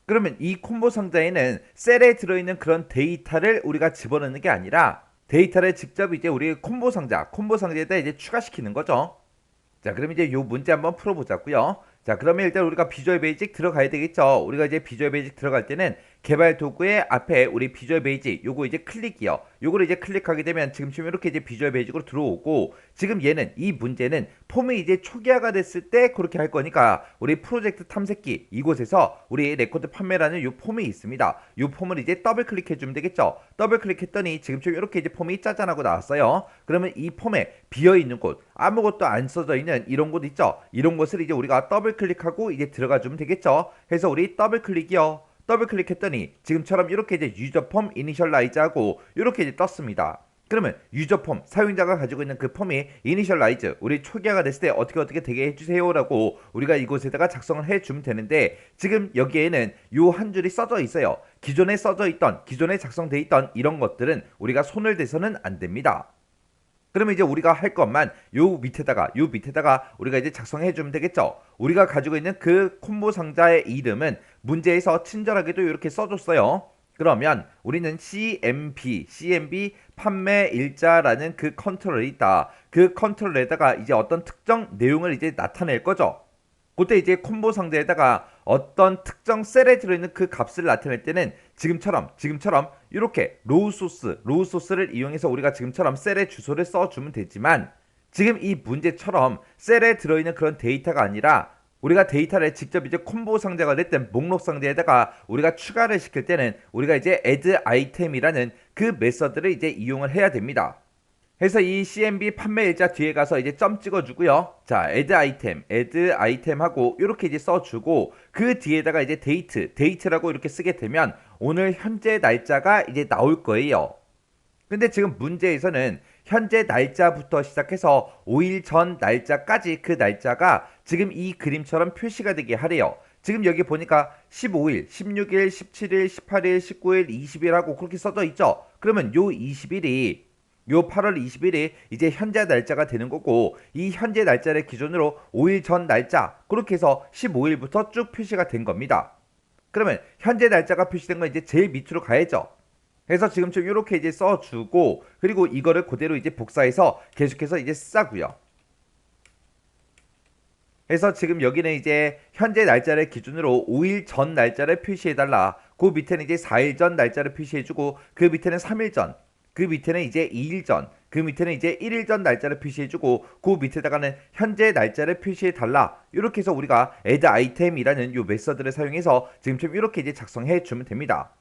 그러면 이 콤보 상자에는 셀에 들어있는 그런 데이터를 우리가 집어넣는 게 아니라 데이터를 직접 이제 우리 콤보 상자에다 이제 추가시키는 거죠. 자, 그럼 이제 요 문제 한번 풀어보자고요. 자, 그러면 일단 우리가 비주얼 베이직 들어가야 되겠죠. 우리가 이제 비주얼 베이직 들어갈 때는 개발 도구의 앞에 우리 비주얼 베이직 요거 이제 클릭이요. 요거를 이제 클릭하게 되면 지금 이렇게 이제 비주얼 베이직으로 들어오고, 지금 얘는 이 문제는 폼이 이제 초기화가 됐을 때 그렇게 할 거니까 우리 프로젝트 탐색기 이곳에서 우리 레코드 판매라는 요 폼이 있습니다. 요 폼을 이제 더블 클릭해 주면 되겠죠. 더블 클릭했더니 지금 이렇게 이제 폼이 짜잔하고 나왔어요. 그러면 이 폼에 비어 있는 곳, 아무것도 안 써져 있는 이런 곳 있죠. 이런 곳을 이제 우리가 더블 클릭하고 이제 들어가 주면 되겠죠. 해서 우리 더블 클릭이요. 더블 클릭했더니 지금처럼 이렇게 이제 유저 폼 이니셜라이즈하고 이렇게 이제 떴습니다. 그러면 유저 폼, 사용자가 가지고 있는 그 폼이 이니셜라이즈, 우리 초기화가 됐을 때 어떻게 되게 해주세요라고 우리가 이곳에다가 작성을 해주면 되는데, 지금 여기에는 요 한 줄이 써져 있어요. 기존에 써져 있던, 기존에 작성돼 있던 이런 것들은 우리가 손을 대서는 안 됩니다. 그러면 이제 우리가 할 것만 요 밑에다가 우리가 이제 작성해 주면 되겠죠. 우리가 가지고 있는 그 콤보 상자의 이름은 문제에서 친절하게도 이렇게 써줬어요. 그러면 우리는 CMB 판매 일자라는 그 컨트롤이 있다. 그 컨트롤에다가 이제 어떤 특정 내용을 이제 나타낼 거죠. 그때 이제 콤보 상자에다가 어떤 특정 셀에 들어있는 그 값을 나타낼 때는 지금처럼 이렇게 로우 소스를 이용해서 우리가 지금처럼 셀의 주소를 써주면 되지만, 지금 이 문제처럼 셀에 들어있는 그런 데이터가 아니라 우리가 데이터를 직접 이제 콤보 상자가 됐든 목록 상자에다가 우리가 추가를 시킬 때는 우리가 이제 add item이라는 그 메서드를 이제 이용을 해야 됩니다. 그래서 이 CMB 판매 일자 뒤에 가서 이제 점 찍어주고요. 자, add item 하고 이렇게 이제 써주고, 그 뒤에다가 이제 date라고 이렇게 쓰게 되면 오늘 현재 날짜가 이제 나올 거예요. 근데 지금 문제에서는 현재 날짜부터 시작해서 5일 전 날짜까지 그 날짜가 지금 이 그림처럼 표시가 되게 하래요. 지금 여기 보니까 15일, 16일, 17일, 18일, 19일, 20일 하고 그렇게 써져 있죠. 그러면 요 20일이 요 8월 20일이 이제 현재 날짜가 되는 거고, 이 현재 날짜를 기준으로 5일 전 날짜 그렇게 해서 15일부터 쭉 표시가 된 겁니다. 그러면 현재 날짜가 표시된 건 이제 제일 밑으로 가야죠. 그래서 지금처럼 이렇게 이제 써주고, 그리고 이거를 그대로 이제 복사해서 계속해서 이제 쓰자고요. 그래서 지금 여기는 이제 현재 날짜를 기준으로 5일 전 날짜를 표시해달라. 그 밑에는 이제 4일 전 날짜를 표시해주고, 그 밑에는 3일 전, 그 밑에는 이제 2일 전, 그 밑에는 이제 1일 전 날짜를 표시해주고, 그 밑에다가는 현재 날짜를 표시해달라. 이렇게 해서 우리가 add item이라는 요 메서드를 사용해서 지금처럼 이렇게 이제 작성해주면 됩니다.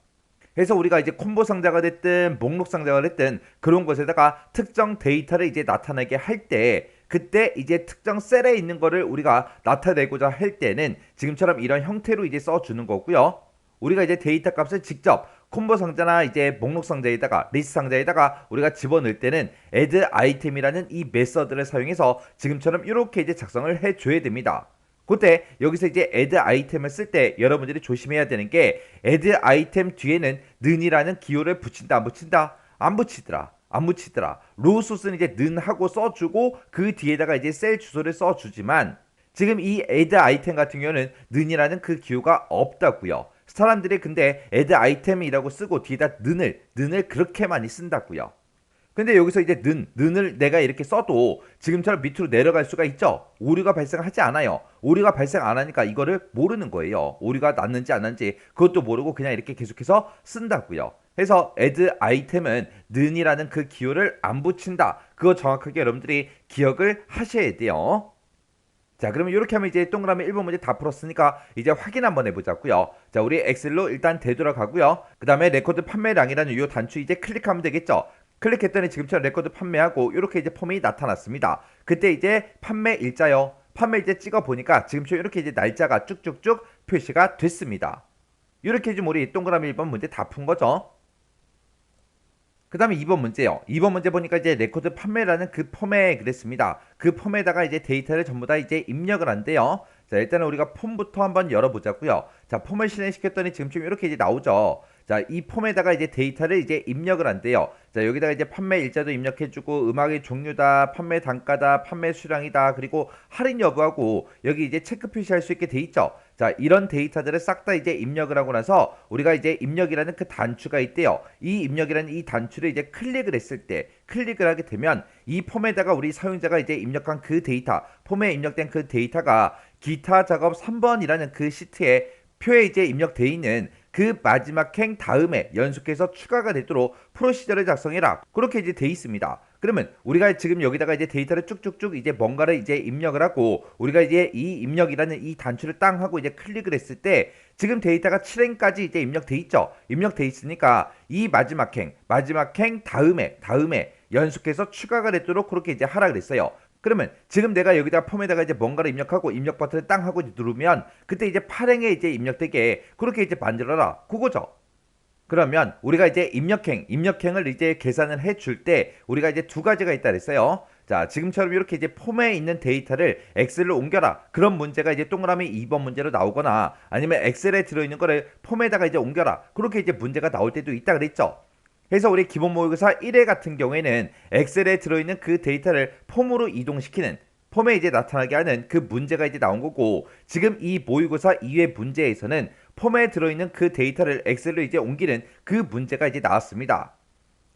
그래서 우리가 이제 콤보 상자가 됐든 목록 상자가 됐든 그런 것에다가 특정 데이터를 이제 나타내게 할 때, 그때 이제 특정 셀에 있는 거를 우리가 나타내고자 할 때는 지금처럼 이런 형태로 이제 써주는 거고요. 우리가 이제 데이터 값을 직접 콤보 상자나 이제 목록 상자에다가 리스트 상자에다가 우리가 집어넣을 때는 add item이라는 이 메서드를 사용해서 지금처럼 이렇게 이제 작성을 해줘야 됩니다. 그때 여기서 이제 add item을 쓸 때 여러분들이 조심해야 되는 게, add item 뒤에는 는이라는 기호를 붙인다 안 붙인다? 안 붙이더라. 로우 소스는 이제 는 하고 써주고 그 뒤에다가 이제 셀 주소를 써주지만, 지금 이 add item 같은 경우는 는이라는 그 기호가 없다고요. 사람들이 근데 add item이라고 쓰고 뒤에다 는을 그렇게 많이 쓴다고요. 근데 여기서 이제 는을 내가 이렇게 써도 지금처럼 밑으로 내려갈 수가 있죠. 오류가 발생하지 않아요. 오류가 발생 안 하니까 이거를 모르는 거예요. 오류가 났는지 안 났는지 그것도 모르고 그냥 이렇게 계속해서 쓴다고요. 그래서 add item은 는이라는 그 기호를 안 붙인다. 그거 정확하게 여러분들이 기억을 하셔야 돼요. 자, 그러면 이렇게 하면 이제 동그라미 1번 문제 다 풀었으니까 이제 확인 한번 해보자고요. 자, 우리 엑셀로 일단 되돌아가고요. 그 다음에 레코드 판매량이라는 이 단추 이제 클릭하면 되겠죠. 클릭했더니 지금처럼 레코드 판매하고 이렇게 이제 폼이 나타났습니다. 그때 이제 판매 일자요. 판매 일자 찍어 보니까 지금처럼 이렇게 이제 날짜가 쭉쭉쭉 표시가 됐습니다. 이렇게 지금 우리 동그라미 1번 문제 다 푼 거죠. 그 다음에 2번 문제요. 2번 문제 보니까 이제 레코드 판매라는 그 폼에 그랬습니다. 그 폼에다가 이제 데이터를 전부 다 이제 입력을 한대요. 자, 일단은 우리가 폼부터 한번 열어보자고요. 자, 폼을 실행시켰더니 지금쯤 이렇게 이제 나오죠. 자, 이 폼에다가 이제 데이터를 이제 입력을 한대요. 자, 여기다가 이제 판매 일자도 입력해주고, 음악의 종류다, 판매 단가다, 판매 수량이다, 그리고 할인 여부하고 여기 이제 체크 표시할 수 있게 돼 있죠. 자, 이런 데이터들을 싹 다 이제 입력을 하고 나서 우리가 이제 입력이라는 그 단추가 있대요. 이 입력이라는 이 단추를 이제 클릭을 했을 때, 클릭을 하게 되면 이 폼에다가 우리 사용자가 이제 입력한 그 데이터, 폼에 입력된 그 데이터가 기타 작업 3번이라는 그 시트에 표에 이제 입력되어 있는 그 마지막 행 다음에 연속해서 추가가 되도록 프로시저를 작성해라. 그렇게 이제 돼 있습니다. 그러면 우리가 지금 여기다가 이제 데이터를 쭉쭉쭉 이제 뭔가를 이제 입력을 하고 우리가 이제 이 입력이라는 이 단추를 땅 하고 이제 클릭을 했을 때 지금 데이터가 7행까지 이제 입력돼 있죠. 입력돼 있으니까 이 마지막 행 다음에 연속해서 추가가 되도록 그렇게 이제 하라 그랬어요. 그러면 지금 내가 여기다 폼에다가 이제 뭔가를 입력하고 입력 버튼을 땅 하고 누르면 그때 이제 8행에 이제 입력되게 그렇게 이제 만들어라. 그거죠. 그러면 우리가 이제 입력행을 이제 계산을 해줄 때 우리가 이제 두 가지가 있다 그랬어요. 자, 지금처럼 이렇게 이제 폼에 있는 데이터를 엑셀로 옮겨라. 그런 문제가 이제 동그라미 2번 문제로 나오거나 아니면 엑셀에 들어있는 거를 폼에다가 이제 옮겨라. 그렇게 이제 문제가 나올 때도 있다 그랬죠. 그래서 우리 기본 모의고사 1회 같은 경우에는 엑셀에 들어있는 그 데이터를 폼으로 이동시키는 폼에 이제 나타나게 하는 그 문제가 이제 나온 거고 지금 이 모의고사 2회 문제에서는 폼에 들어있는 그 데이터를 엑셀로 이제 옮기는 그 문제가 이제 나왔습니다.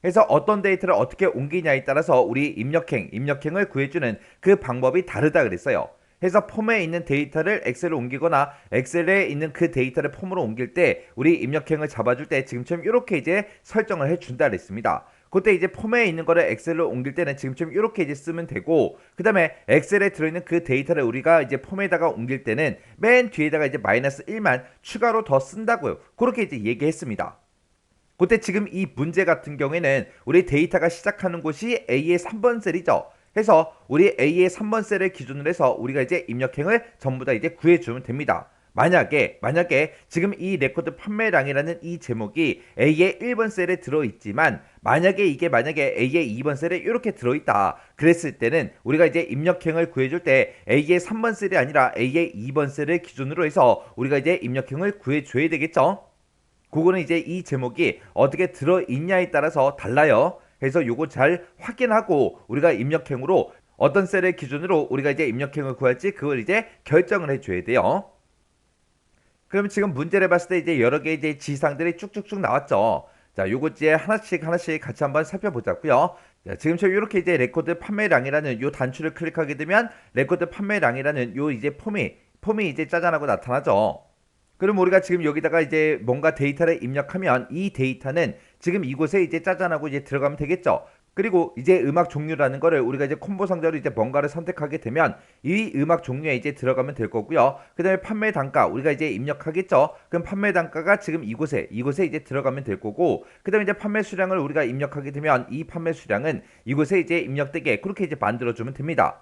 그래서 어떤 데이터를 어떻게 옮기냐에 따라서 우리 입력행을 구해주는 그 방법이 다르다 그랬어요. 그래서 폼에 있는 데이터를 엑셀로 옮기거나 엑셀에 있는 그 데이터를 폼으로 옮길 때 우리 입력행을 잡아줄 때 지금처럼 이렇게 이제 설정을 해준다 그랬습니다. 그때 이제 폼에 있는 거를 엑셀로 옮길 때는 지금처럼 이렇게 이제 쓰면 되고 그 다음에 엑셀에 들어있는 그 데이터를 우리가 이제 폼에다가 옮길 때는 맨 뒤에다가 이제 -1만 추가로 더 쓴다고요. 그렇게 이제 얘기했습니다. 그때 지금 이 문제 같은 경우에는 우리 데이터가 시작하는 곳이 A의 3번 셀이죠. 그래서 우리 A의 3번 셀을 기준으로 해서 우리가 이제 입력행을 전부 다 이제 구해주면 됩니다. 만약에 지금 이 레코드 판매량이라는 이 제목이 A의 1번 셀에 들어있지만 만약에 A의 2번 셀에 이렇게 들어있다 그랬을 때는 우리가 이제 입력행을 구해줄 때 A의 3번 셀이 아니라 A의 2번 셀을 기준으로 해서 우리가 이제 입력행을 구해줘야 되겠죠. 그거는 이제 이 제목이 어떻게 들어있냐에 따라서 달라요. 그래서 요거 잘 확인하고 우리가 입력행으로 어떤 셀을 기준으로 우리가 이제 입력행을 구할지 그걸 이제 결정을 해줘야 돼요. 그럼 지금 문제를 봤을 때 이제 여러 개 이제 지상들이 쭉쭉쭉 나왔죠. 자, 요거 이제 하나씩 같이 한번 살펴보자고요. 자, 지금처럼 이렇게 이제 레코드 판매량이라는 요 단추를 클릭하게 되면 레코드 판매량이라는 요 이제 폼이 이제 짜잔하고 나타나죠. 그럼 우리가 지금 여기다가 이제 뭔가 데이터를 입력하면 이 데이터는 지금 이곳에 이제 짜잔하고 이제 들어가면 되겠죠. 그리고 이제 음악 종류라는 거를 우리가 이제 콤보 상자로 이제 뭔가를 선택하게 되면 이 음악 종류에 이제 들어가면 될 거고요. 그 다음에 판매 단가 우리가 이제 입력하겠죠. 그럼 판매 단가가 지금 이곳에 이제 들어가면 될 거고 그 다음에 이제 판매 수량을 우리가 입력하게 되면 이 판매 수량은 이곳에 이제 입력되게 그렇게 이제 만들어주면 됩니다.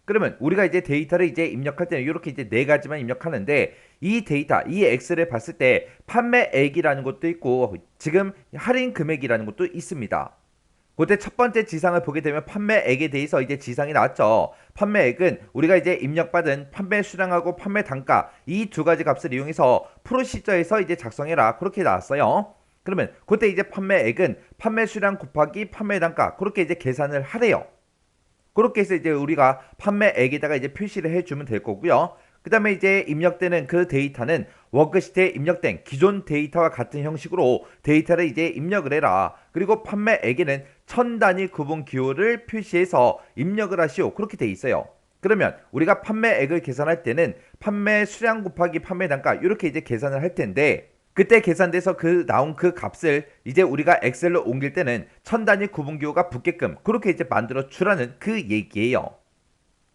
그러면 우리가 이제 데이터를 이제 입력할 때는 이렇게 이제 네 가지만 입력하는데 이 데이터, 이 엑셀을 봤을 때 판매액이라는 것도 있고 지금 할인 금액이라는 것도 있습니다. 그때 첫 번째 지상을 보게 되면 판매액에 대해서 이제 지상이 나왔죠. 판매액은 우리가 이제 입력받은 판매 수량하고 판매 단가 이 두 가지 값을 이용해서 프로시저에서 이제 작성해라 그렇게 나왔어요. 그러면 그때 이제 판매액은 판매 수량 곱하기 판매 단가 그렇게 이제 계산을 하래요. 그렇게 해서 이제 우리가 판매액에다가 이제 표시를 해주면 될 거고요. 그 다음에 이제 입력되는 그 데이터는 워크시트에 입력된 기존 데이터와 같은 형식으로 데이터를 이제 입력을 해라. 그리고 판매액에는 1000단위 구분 기호를 표시해서 입력을 하시오. 그렇게 돼 있어요. 그러면 우리가 판매액을 계산할 때는 판매 수량 곱하기 판매 단가 이렇게 이제 계산을 할 텐데 그때 계산돼서 그 나온 그 값을 이제 우리가 엑셀로 옮길 때는 1000단위 구분기호가 붙게끔 그렇게 이제 만들어 주라는 그 얘기예요.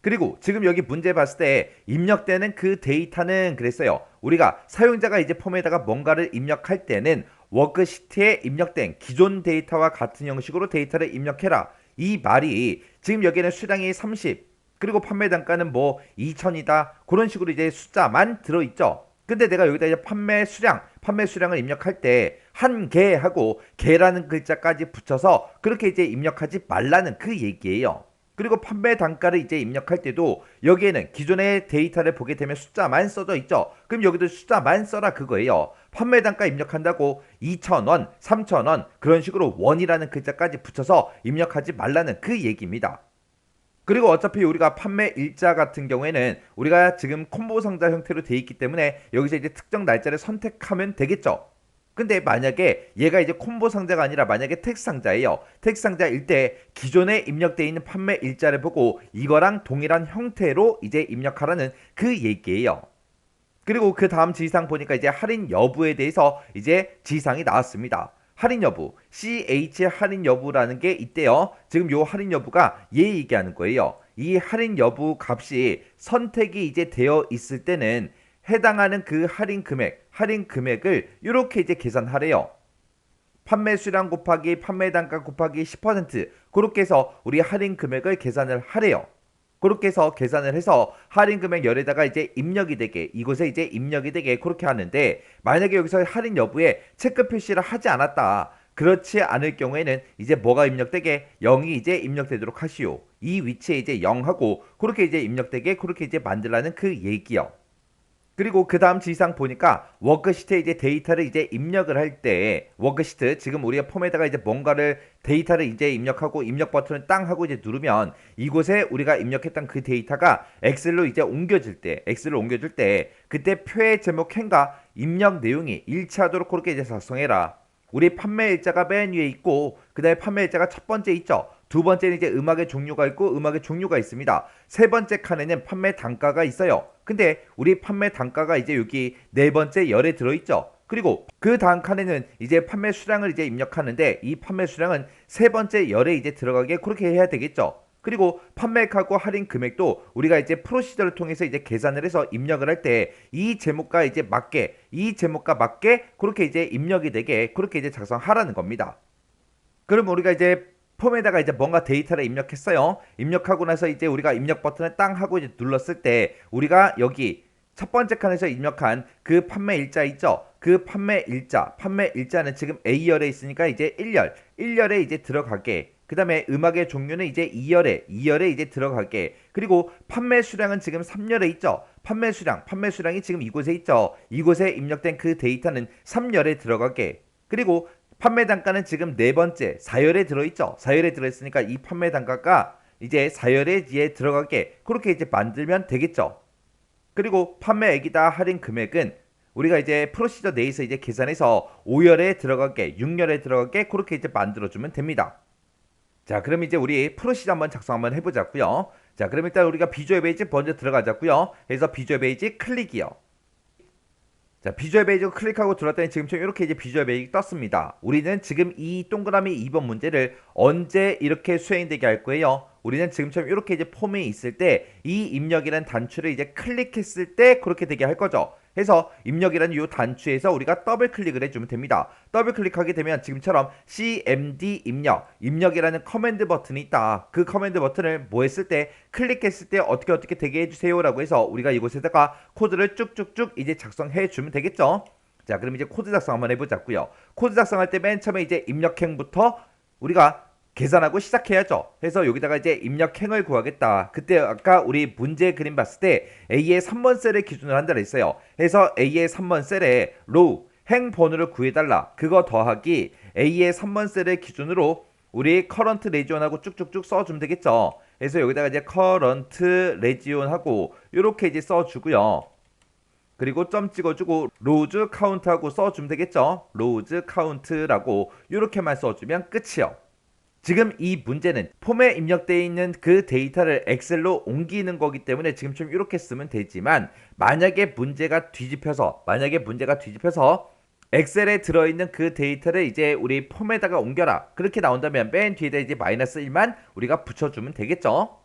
그리고 지금 여기 문제 봤을 때 입력되는 그 데이터는 그랬어요. 우리가 사용자가 이제 폼에다가 뭔가를 입력할 때는 워크시트에 입력된 기존 데이터와 같은 형식으로 데이터를 입력해라. 이 말이 지금 여기는 수량이 30 그리고 판매 단가는 뭐 2000이다 그런 식으로 이제 숫자만 들어있죠. 근데 내가 여기다 이제 판매 수량을 입력할 때 한 개 하고 개라는 글자까지 붙여서 그렇게 이제 입력하지 말라는 그 얘기예요. 그리고 판매 단가를 이제 입력할 때도 여기에는 기존의 데이터를 보게 되면 숫자만 써져 있죠. 그럼 여기도 숫자만 써라 그거예요. 판매 단가 입력한다고 2,000원, 3,000원 그런 식으로 원이라는 글자까지 붙여서 입력하지 말라는 그 얘기입니다. 그리고 어차피 우리가 판매 일자 같은 경우에는 우리가 지금 콤보 상자 형태로 되어 있기 때문에 여기서 이제 특정 날짜를 선택하면 되겠죠. 근데 만약에 얘가 이제 콤보 상자가 아니라 만약에 텍스트 상자예요. 텍스트 상자일 때 기존에 입력되어 있는 판매 일자를 보고 이거랑 동일한 형태로 이제 입력하라는 그 얘기예요. 그리고 그 다음 지시사항 보니까 이제 할인 여부에 대해서 이제 지시사항이 나왔습니다. 할인 여부, CH 할인 여부라는 게 있대요. 지금 요 할인 여부가 얘 얘기하는 거예요. 이 할인 여부 값이 선택이 이제 되어 있을 때는 해당하는 그 할인 금액을 이렇게 이제 계산하래요. 판매 수량 곱하기 판매 단가 곱하기 10% 그렇게 해서 우리 할인 금액을 계산을 하래요. 그렇게 해서 계산을 해서 할인 금액 열에다가 이제 입력이 되게 이곳에 이제 입력이 되게 그렇게 하는데 만약에 여기서 할인 여부에 체크 표시를 하지 않았다. 그렇지 않을 경우에는 이제 뭐가 입력되게 0이 이제 입력되도록 하시오. 이 위치에 이제 0하고 그렇게 이제 입력되게 그렇게 이제 만들라는 그 얘기요. 그리고 그 다음 지시사항 보니까 워크시트에 이제 데이터를 이제 입력을 할 때 워크시트 지금 우리가 폼에다가 이제 뭔가를 데이터를 이제 입력하고 입력 버튼을 땅 하고 이제 누르면 이곳에 우리가 입력했던 그 데이터가 엑셀로 이제 옮겨질 때 그때 표의 제목 행과 입력 내용이 일치하도록 그렇게 이제 작성해라. 우리 판매 일자가 맨 위에 있고 그 다음에 판매 일자가 첫 번째 있죠. 두 번째는 이제 음악의 종류가 있고 음악의 종류가 있습니다. 세 번째 칸에는 판매 단가가 있어요. 근데 우리 판매 단가가 이제 여기 네 번째 열에 들어있죠. 그리고 그 다음 칸에는 이제 판매 수량을 이제 입력하는데 이 판매 수량은 세 번째 열에 이제 들어가게 그렇게 해야 되겠죠. 그리고 판매액하고 할인 금액도 우리가 이제 프로시저를 통해서 이제 계산을 해서 입력을 할 때 이 제목과 이제 맞게 그렇게 이제 입력이 되게 그렇게 이제 작성하라는 겁니다. 그럼 우리가 이제 폼에다가 이제 뭔가 데이터를 입력했어요. 입력하고 나서 이제 우리가 입력 버튼을 땅 하고 이제 눌렀을 때 우리가 여기 첫 번째 칸에서 입력한 그 판매 일자 있죠? 그 판매 일자는 지금 A열에 있으니까 이제 1열에 이제 들어가게. 그 다음에 음악의 종류는 이제 2열에 이제 들어가게. 그리고 판매 수량은 지금 3열에 있죠? 판매 수량이 지금 이곳에 있죠? 이곳에 입력된 그 데이터는 3열에 들어가게. 그리고 판매 단가는 지금 네 번째 4열에 들어있죠. 4열에 들어있으니까 이 판매 단가가 이제 4열에 들어가게 그렇게 이제 만들면 되겠죠. 그리고 판매액이다 할인 금액은 우리가 이제 프로시저 내에서 이제 계산해서 5열에 들어가게 6열에 들어가게 그렇게 이제 만들어주면 됩니다. 자, 그럼 이제 우리 프로시저 한번 작성 한번 해보자고요. 자, 그럼 일단 우리가 비주얼 베이지 먼저 들어가자고요. 그래서 비주얼 베이지 클릭이요. 자, 비주얼 베이지 클릭하고 들어왔더니 지금처럼 이렇게 이제 비주얼 베이지 떴습니다. 우리는 지금 이 동그라미 2번 문제를 언제 이렇게 수행되게 할 거예요? 우리는 지금처럼 이렇게 이제 폼에 있을 때 이 입력이라는 단추를 이제 클릭했을 때 그렇게 되게 할 거죠. 그래서 입력이라는 이 단추에서 우리가 더블 클릭을 해주면 됩니다. 더블 클릭하게 되면 지금처럼 CMD 입력이라는 커맨드 버튼이 있다. 그 커맨드 버튼을 뭐 했을 때 클릭했을 때 어떻게 되게 해주세요 라고 해서 우리가 이곳에다가 코드를 쭉쭉쭉 이제 작성해 주면 되겠죠. 자, 그럼 이제 코드 작성 한번 해보자고요. 코드 작성할 때 맨 처음에 이제 입력행부터 우리가 계산하고 시작해야죠. 그래서 여기다가 이제 입력행을 구하겠다. 그때 아까 우리 문제 그림 봤을 때 A의 3번 셀을 기준으로 한다 그랬어요. 그래서 A의 3번 셀에 로우 행 번호를 구해달라. 그거 더하기 A의 3번 셀을 기준으로 우리 커런트 레지온하고 쭉쭉쭉 써주면 되겠죠. 그래서 여기다가 이제 커런트 레지온하고 이렇게 이제 써주고요. 그리고 점 찍어주고 로즈 카운트하고 써주면 되겠죠. 로즈 카운트라고 이렇게만 써주면 끝이요. 지금 이 문제는 폼에 입력되어 있는 그 데이터를 엑셀로 옮기는 거기 때문에 지금처럼 이렇게 쓰면 되지만 만약에 문제가 뒤집혀서 엑셀에 들어있는 그 데이터를 이제 우리 폼에다가 옮겨라 그렇게 나온다면 맨 뒤에다 이제 마이너스 1만 우리가 붙여주면 되겠죠.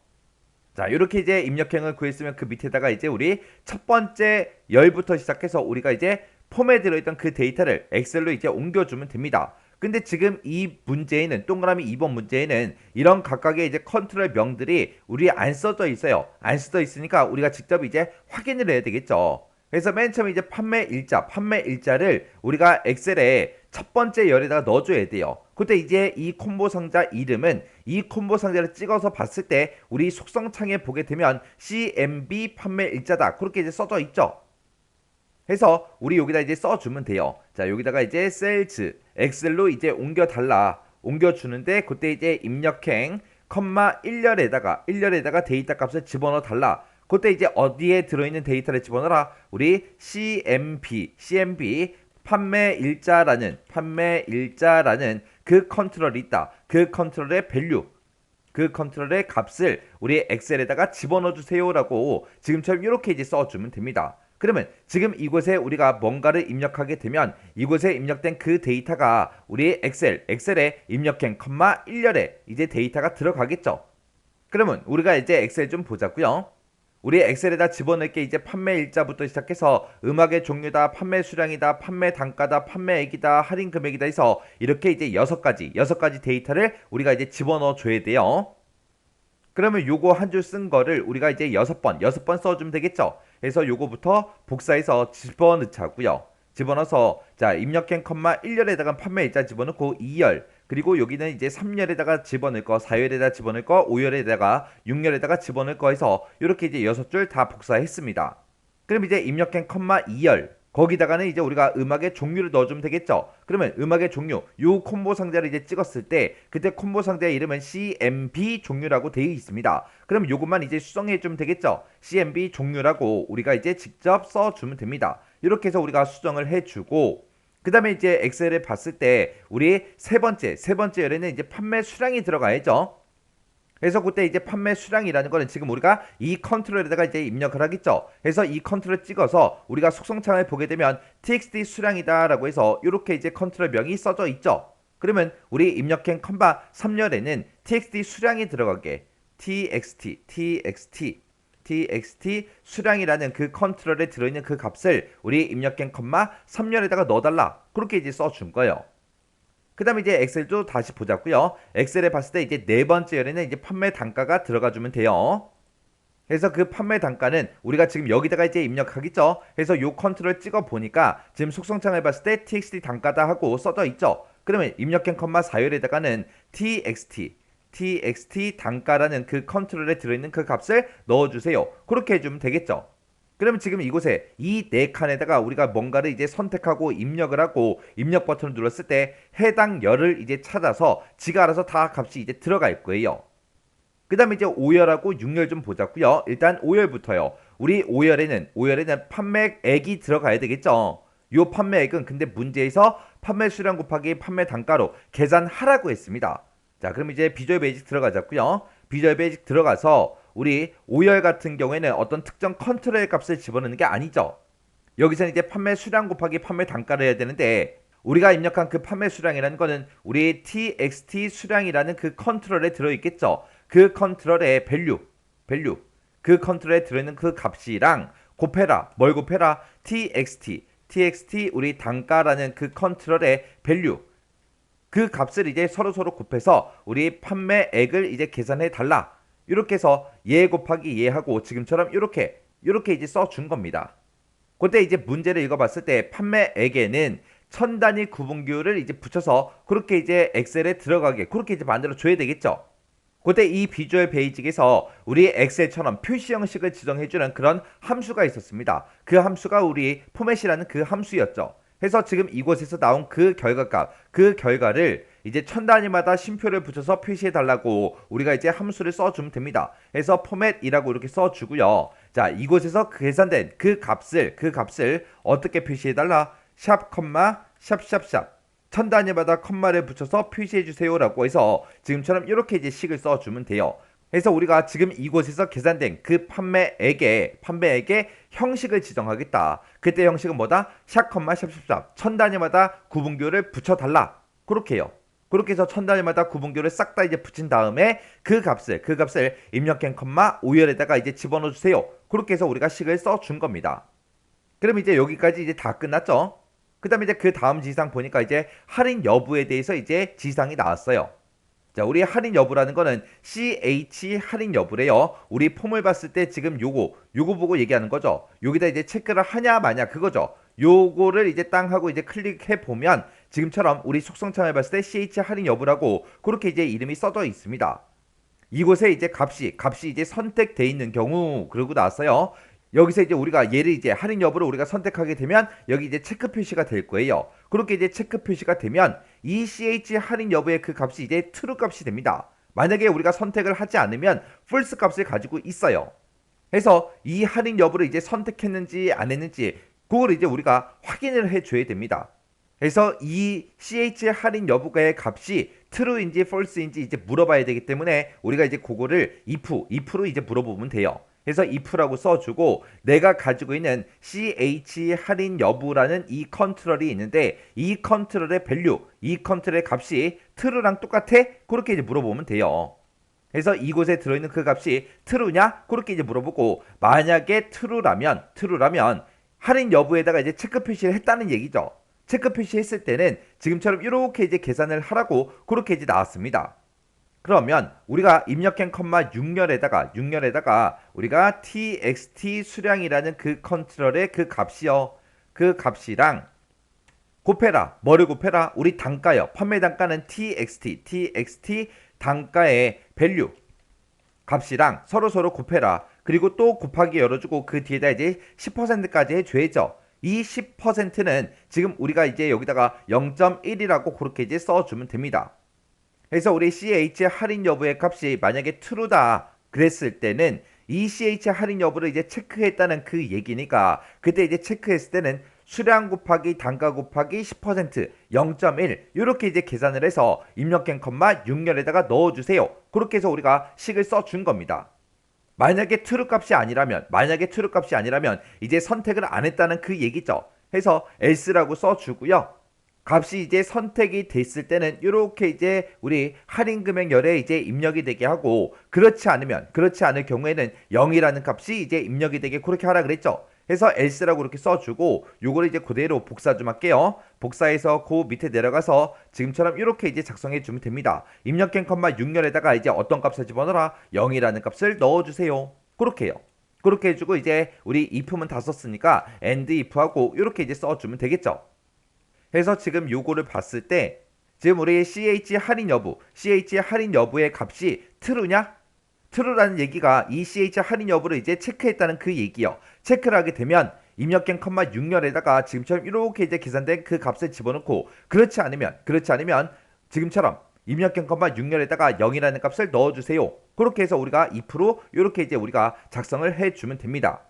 자, 이렇게 이제 입력행을 구했으면 그 밑에다가 이제 우리 첫 번째 열부터 시작해서 우리가 이제 폼에 들어있던 그 데이터를 엑셀로 이제 옮겨주면 됩니다. 근데 지금 이 문제에는 동그라미 2번 문제에는 이런 각각의 이제 컨트롤 명들이 우리 안 써져 있어요. 안 써져 있으니까 우리가 직접 이제 확인을 해야 되겠죠. 그래서 맨 처음에 이제 판매 일자를 우리가 엑셀에 첫 번째 열에다가 넣어줘야 돼요. 그때 이제 이 콤보 상자 이름은 이 콤보 상자를 찍어서 봤을 때 우리 속성창에 보게 되면 CMB 판매 일자다 그렇게 이제 써져 있죠. 해서 우리 여기다 이제 써주면 돼요. 자, 여기다가 이제 셀즈 엑셀로 이제 옮겨주는데 그때 이제 입력행 컴마 1열에다가 데이터 값을 집어넣어 달라. 그때 이제 어디에 들어있는 데이터를 집어넣어라. 우리 CMB 판매 일자라는 그 컨트롤이 있다. 그 컨트롤의 밸류 그 컨트롤의 값을 우리 엑셀에다가 집어넣어 주세요라고 지금처럼 이렇게 이제 써주면 됩니다. 그러면 지금 이곳에 우리가 뭔가를 입력하게 되면 이곳에 입력된 그 데이터가 우리 엑셀에 입력행, 1열에 이제 데이터가 들어가겠죠. 그러면 우리가 이제 엑셀 좀 보자고요. 우리 엑셀에다 집어넣을 게 이제 판매 일자부터 시작해서 음악의 종류다, 판매 수량이다, 판매 단가다, 판매액이다, 할인 금액이다 해서 이렇게 이제 6가지 데이터를 우리가 이제 집어넣어 줘야 돼요. 그러면 요거 한 줄 쓴 거를 우리가 이제 6번 써주면 되겠죠. 그래서 요거부터 복사해서 집어넣자고요. 집어넣어서 자 입력행, 1열에다가 판매 일자 집어넣고 2열, 그리고 여기는 이제 3열에다가 집어넣을 거, 4열에다가 집어넣을 거, 5열에다가 6열에다가 집어넣을 거 해서 이렇게 이제 6줄 다 복사했습니다. 그럼 이제 입력행, 2열 거기다가는 이제 우리가 음악의 종류를 넣어주면 되겠죠. 그러면 음악의 종류, 요 콤보 상자를 이제 찍었을 때 그때 콤보 상자의 이름은 CMB 종류라고 되어 있습니다. 그럼 요것만 이제 수정해주면 되겠죠. CMB 종류라고 우리가 이제 직접 써주면 됩니다. 이렇게 해서 우리가 수정을 해주고 그 다음에 이제 엑셀을 봤을 때 우리 세 번째 열에는 이제 판매 수량이 들어가야죠. 그래서 그때 이제 판매 수량이라는 거는 지금 우리가 이 컨트롤에다가 이제 입력을 하겠죠. 그래서 이 컨트롤 찍어서 우리가 속성창을 보게 되면 txt 수량이다라고 해서 이렇게 이제 컨트롤 명이 써져 있죠. 그러면 우리 입력행, 3열에는 txt 수량이 들어가게 txt 수량이라는 그 컨트롤에 들어있는 그 값을 우리 입력행, 3열에다가 넣어달라. 그렇게 이제 써준 거예요. 그 다음에 이제 엑셀도 다시 보자고요. 엑셀에 봤을 때 이제 네 번째 열에는 이제 판매 단가가 들어가 주면 돼요. 그래서 그 판매 단가는 우리가 지금 여기다가 이제 입력하겠죠. 그래서 요 컨트롤 찍어 보니까 지금 속성창을 봤을 때 txt 단가다 하고 써져 있죠. 그러면 입력행, 4열에다가는 txt 단가라는 그 컨트롤에 들어있는 그 값을 넣어주세요. 그렇게 해주면 되겠죠. 그러면 지금 이곳에 이 네 칸에다가 우리가 뭔가를 이제 선택하고 입력을 하고 입력 버튼을 눌렀을 때 해당 열을 이제 찾아서 지가 알아서 다 값이 이제 들어갈 거예요. 그 다음에 이제 5열하고 6열 좀 보자고요. 일단 5열부터요. 우리 5열에는 판매액이 들어가야 되겠죠. 요 판매액은 근데 문제에서 판매 수량 곱하기 판매 단가로 계산하라고 했습니다. 자, 그럼 이제 비주얼 베이직 들어가자고요. 비주얼 베이직 들어가서 우리 5열 같은 경우에는 어떤 특정 컨트롤 값을 집어넣는 게 아니죠. 여기서는 이제 판매 수량 곱하기 판매 단가를 해야 되는데 우리가 입력한 그 판매 수량이라는 거는 우리 txt 수량이라는 그 컨트롤에 들어있겠죠. 그 컨트롤의 밸류 그 컨트롤에 들어있는 그 값이랑 곱해라. 뭘 곱해라? txt 우리 단가라는 그 컨트롤의 밸류 그 값을 이제 서로 곱해서 우리 판매액을 이제 계산해 달라. 이렇게 해서 얘 곱하기 얘하고 지금처럼 이렇게 이제 써준 겁니다. 그때 이제 문제를 읽어봤을 때 판매액에는 1000단위 구분기호를 이제 붙여서 그렇게 이제 엑셀에 들어가게 그렇게 이제 만들어 줘야 되겠죠. 그때 이 비주얼 베이직에서 우리 엑셀처럼 표시 형식을 지정해주는 그런 함수가 있었습니다. 그 함수가 우리 포맷이라는 그 함수였죠. 그래서 지금 이곳에서 나온 그 결과값, 그 결과를 이제 1000단위마다 쉼표를 붙여서 표시해 달라고 우리가 이제 함수를 써주면 됩니다. 그래서 포맷이라고 이렇게 써주고요. 자, 이곳에서 계산된 그 값을 어떻게 표시해 달라? 샵, 샵 1000단위마다 컴마를 붙여서 표시해 주세요라고 해서 지금처럼 이렇게 이제 식을 써주면 돼요. 그래서 우리가 지금 이곳에서 계산된 그 판매액의 형식을 지정하겠다. 그때 형식은 뭐다? 샵, 샵 1000단위마다 구분기호를 붙여달라. 그렇게 해요. 그렇게 해서 1000단위마다 구분기호를 싹 다 이제 붙인 다음에 그 값을 입력행, 5열에다가 이제 집어넣어 주세요. 그렇게 해서 우리가 식을 써준 겁니다. 그럼 이제 여기까지 이제 다 끝났죠? 그 다음에 이제 그 다음 지시사항 보니까 이제 할인 여부에 대해서 이제 지시사항이 나왔어요. 자, 우리 할인 여부라는 거는 CH 할인 여부래요. 우리 폼을 봤을 때 지금 요거 보고 얘기하는 거죠. 여기다 이제 체크를 하냐 마냐 그거죠. 요거를 이제 땅 하고 이제 클릭해 보면 지금처럼 우리 속성창을 봤을 때 CH 할인 여부라고 그렇게 이제 이름이 써져 있습니다. 이곳에 이제 값이 이제 선택돼 있는 경우 그러고 나왔어요. 여기서 이제 우리가 얘를 이제 할인 여부를 우리가 선택하게 되면 여기 이제 체크 표시가 될 거예요. 그렇게 이제 체크 표시가 되면 이 CH 할인 여부의 그 값이 이제 true 값이 됩니다. 만약에 우리가 선택을 하지 않으면 false 값을 가지고 있어요. 그래서 이 할인 여부를 이제 선택했는지 안 했는지 그걸 이제 우리가 확인을 해줘야 됩니다. 그래서 이 CH 할인 여부의 값이 true인지 false인지 이제 물어봐야 되기 때문에 우리가 이제 그거를 if로 이제 물어보면 돼요. 해서 if라고 써주고 내가 가지고 있는 ch 할인 여부라는 이 컨트롤이 있는데 이 컨트롤의 밸류, 이 컨트롤의 값이 true랑 똑같아? 그렇게 이제 물어보면 돼요. 그래서 이곳에 들어있는 그 값이 true냐? 그렇게 이제 물어보고 만약에 true라면 할인 여부에다가 이제 체크 표시를 했다는 얘기죠. 체크 표시했을 때는 지금처럼 이렇게 이제 계산을 하라고 그렇게 이제 나왔습니다. 그러면 우리가 입력한 컴마 6열에다가 우리가 txt 수량이라는 그 컨트롤의 그 값이요. 그 값이랑 곱해라. 뭐를 곱해라? 우리 단가요. 판매 단가는 txt 단가의 밸류 값이랑 서로 곱해라. 그리고 또 곱하기 열어주고 그 뒤에다 이제 10%까지 해줘야죠. 이 10%는 지금 우리가 이제 여기다가 0.1이라고 그렇게 이제 써주면 됩니다. 그래서 우리 ch 할인 여부의 값이 만약에 true다 그랬을 때는 이 ch 할인 여부를 이제 체크했다는 그 얘기니까 그때 이제 체크했을 때는 수량 곱하기 단가 곱하기 10% 0.1 이렇게 이제 계산을 해서 입력한 컴마 6열에다가 넣어주세요. 그렇게 해서 우리가 식을 써준 겁니다. 만약에 true 값이 아니라면 이제 선택을 안 했다는 그 얘기죠. 해서 else라고 써주고요. 값이 이제 선택이 됐을 때는 이렇게 이제 우리 할인 금액열에 이제 입력이 되게 하고 그렇지 않을 경우에는 0이라는 값이 이제 입력이 되게 그렇게 하라 그랬죠. 해서 else라고 이렇게 써주고 요거를 이제 그대로 복사 좀 할게요. 복사해서 그 밑에 내려가서 지금처럼 이렇게 이제 작성해 주면 됩니다. 입력한 컴마 6열에다가 이제 어떤 값을 집어넣어라 0이라는 값을 넣어주세요. 그렇게 해요. 그렇게 해주고 이제 우리 if만 다 썼으니까 and if하고 이렇게 이제 써주면 되겠죠. 그래서 지금 요거를 봤을 때 지금 우리 ch 할인 여부의 값이 true냐? true라는 얘기가 이 ch 할인 여부를 이제 체크했다는 그 얘기요. 체크를 하게 되면 입력한 컴마 6열에다가 지금처럼 이렇게 이제 계산된 그 값을 집어넣고 그렇지 않으면 지금처럼 입력한 컴마 6열에다가 0이라는 값을 넣어주세요. 그렇게 해서 우리가 if로 이렇게 이제 우리가 작성을 해주면 됩니다.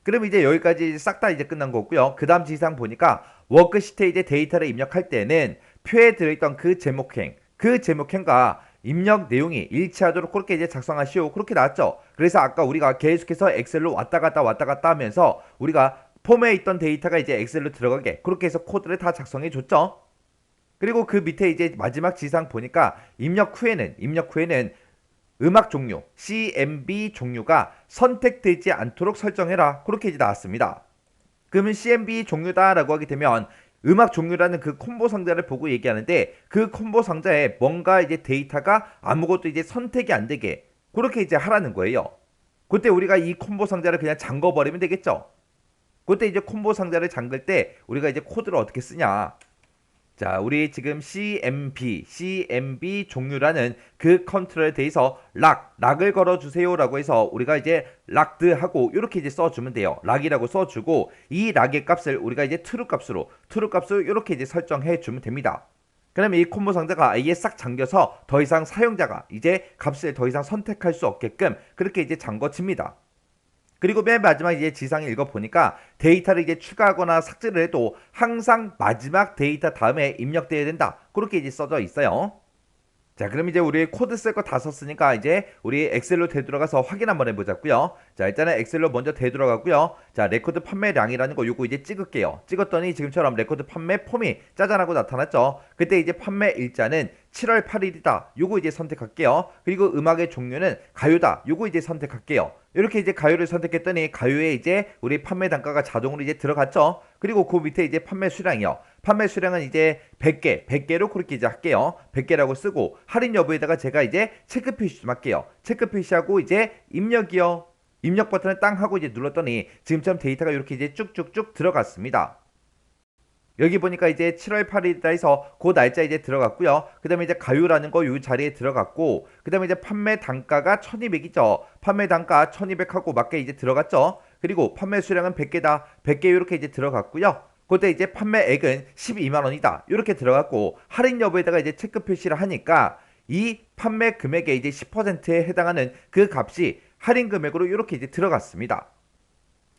그럼 이제 여기까지 싹 다 이제 끝난 거고요. 그 다음 지상 보니까 워크시트에 이제 데이터를 입력할 때는 표에 들어있던 그 제목행과 입력 내용이 일치하도록 그렇게 이제 작성하시오. 그렇게 나왔죠. 그래서 아까 우리가 계속해서 엑셀로 왔다 갔다 하면서 우리가 폼에 있던 데이터가 이제 엑셀로 들어가게 그렇게 해서 코드를 다 작성해 줬죠. 그리고 그 밑에 이제 마지막 지상 보니까 입력 후에는 음악 종류, CMB 종류가 선택되지 않도록 설정해라. 그렇게 이제 나왔습니다. 그러면 CMB 종류다라고 하게 되면 음악 종류라는 그 콤보 상자를 보고 얘기하는데 그 콤보 상자에 뭔가 이제 데이터가 아무것도 이제 선택이 안 되게 그렇게 이제 하라는 거예요. 그때 우리가 이 콤보 상자를 그냥 잠궈버리면 되겠죠. 그때 이제 콤보 상자를 잠글 때 우리가 이제 코드를 어떻게 쓰냐. 자, 우리 지금 CMB 종류라는 그 컨트롤에 대해서 락을 걸어주세요 라고 해서 우리가 이제 락드 하고 이렇게 이제 써주면 돼요. 락이라고 써주고 이 락의 값을 우리가 이제 true 값으로 이렇게 이제 설정해 주면 됩니다. 그러면 이 콤보 상자가 아예 싹 잠겨서 더 이상 사용자가 이제 값을 더 이상 선택할 수 없게끔 그렇게 이제 잠궈집니다. 그리고 맨 마지막 이제 지상에 읽어보니까 데이터를 이제 추가하거나 삭제를 해도 항상 마지막 데이터 다음에 입력되어야 된다. 그렇게 이제 써져 있어요. 자, 그럼 이제 우리 코드 쓸 거 다 썼으니까 이제 우리 엑셀로 되돌아가서 확인 한번 해보자고요. 자, 일단은 엑셀로 먼저 되돌아가고요. 자, 레코드 판매량이라는 거 요거 이제 찍을게요. 찍었더니 지금처럼 레코드 판매 폼이 짜잔하고 나타났죠. 그때 이제 판매 일자는 7월 8일이다. 요거 이제 선택할게요. 그리고 음악의 종류는 가요다. 요거 이제 선택할게요. 이렇게 이제 가요를 선택했더니 가요에 이제 우리 판매 단가가 자동으로 이제 들어갔죠. 그리고 그 밑에 이제 판매 수량이요. 판매 수량은 이제 100개로 그렇게 이제 할게요. 100개라고 쓰고 할인 여부에다가 제가 이제 체크 표시 좀 할게요. 체크 표시하고 이제 입력이요. 입력 버튼을 땅 하고 이제 눌렀더니 지금처럼 데이터가 이렇게 이제 쭉쭉쭉 들어갔습니다. 여기 보니까 이제 7월 8일이다 해서 그 날짜 이제 들어갔고요. 그 다음에 이제 가요라는 거 요 자리에 들어갔고, 그 다음에 이제 판매 단가가 1200이죠. 판매 단가 1200하고 맞게 이제 들어갔죠. 그리고 판매 수량은 100개다. 100개 이렇게 이제 들어갔고요. 그때 이제 판매액은 12만원이다. 이렇게 들어갔고, 할인 여부에다가 이제 체크 표시를 하니까 이 판매 금액의 이제 10%에 해당하는 그 값이 할인 금액으로 이렇게 이제 들어갔습니다.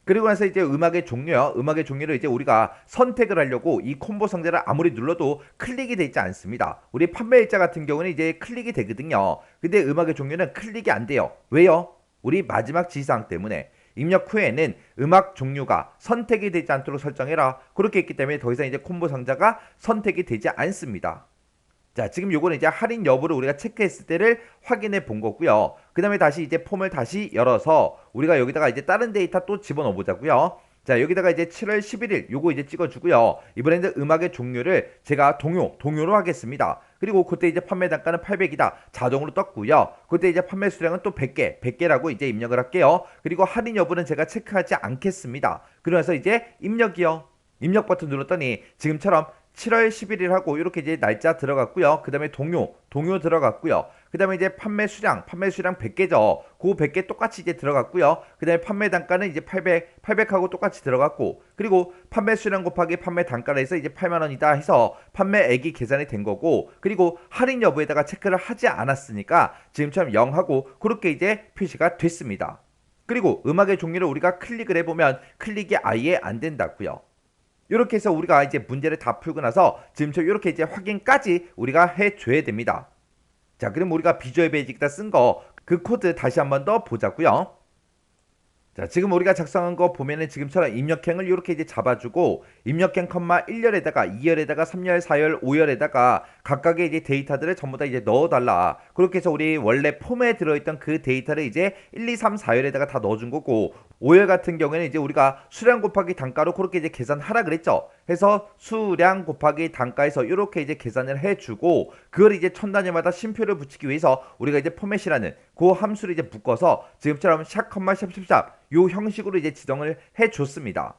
그리고 나서 이제 음악의 종류요. 음악의 종류를 이제 우리가 선택을 하려고 이 콤보 상자를 아무리 눌러도 클릭이 되지 않습니다. 우리 판매일자 같은 경우는 이제 클릭이 되거든요. 근데 음악의 종류는 클릭이 안 돼요. 왜요? 우리 마지막 지시사항 때문에 입력 후에는 음악 종류가 선택이 되지 않도록 설정해라. 그렇게 했기 때문에 더 이상 이제 콤보 상자가 선택이 되지 않습니다. 자, 지금 요거는 이제 할인 여부를 우리가 체크했을 때를 확인해 본 거고요. 그 다음에 다시 이제 폼을 다시 열어서 우리가 여기다가 이제 다른 데이터 또 집어넣어 보자고요. 자, 여기다가 이제 7월 11일 요거 이제 찍어주고요. 이번에는 음악의 종류를 제가 동요로 하겠습니다. 그리고 그때 이제 판매 단가는 800이다. 자동으로 떴고요. 그때 이제 판매 수량은 또 100개라고 이제 입력을 할게요. 그리고 할인 여부는 제가 체크하지 않겠습니다. 그러면서 이제 입력이요. 입력 버튼 눌렀더니 지금처럼 7월 11일 하고 이렇게 이제 날짜 들어갔고요. 그 다음에 동요 들어갔고요. 그 다음에 이제 판매 수량 100개죠. 그 100개 똑같이 이제 들어갔고요. 그 다음에 판매 단가는 이제 800하고 똑같이 들어갔고, 그리고 판매 수량 곱하기 판매 단가를 해서 이제 8만원이다 해서 판매액이 계산이 된 거고, 그리고 할인 여부에다가 체크를 하지 않았으니까 지금처럼 0하고 그렇게 이제 표시가 됐습니다. 그리고 음악의 종류를 우리가 클릭을 해보면 클릭이 아예 안 된다고요. 이렇게 해서 우리가 이제 문제를 다 풀고 나서 지금처럼 이렇게 이제 확인까지 우리가 해줘야 됩니다. 자, 그럼 우리가 비주얼 베이직에다 쓴 거 그 코드 다시 한번 더 보자고요. 자, 지금 우리가 작성한 거 보면은 지금처럼 입력행을 이렇게 이제 잡아주고, 입력행 컴마 1열에다가 2열에다가 3열, 4열, 5열에다가 각각의 이제 데이터들을 전부 다 이제 넣어달라. 그렇게 해서 우리 원래 폼에 들어있던 그 데이터를 이제 1, 2, 3, 4열에다가 다 넣어준 거고, 5열 같은 경우에는 이제 우리가 수량 곱하기 단가로 그렇게 이제 계산하라 그랬죠. 해서 수량 곱하기 단가에서 이렇게 이제 계산을 해주고, 그걸 이제 천 단위마다 쉼표를 붙이기 위해서 우리가 이제 포맷이라는 그 함수를 이제 묶어서 지금처럼 샵 컴마 샵샵샵 요 형식으로 이제 지정을 해줬습니다.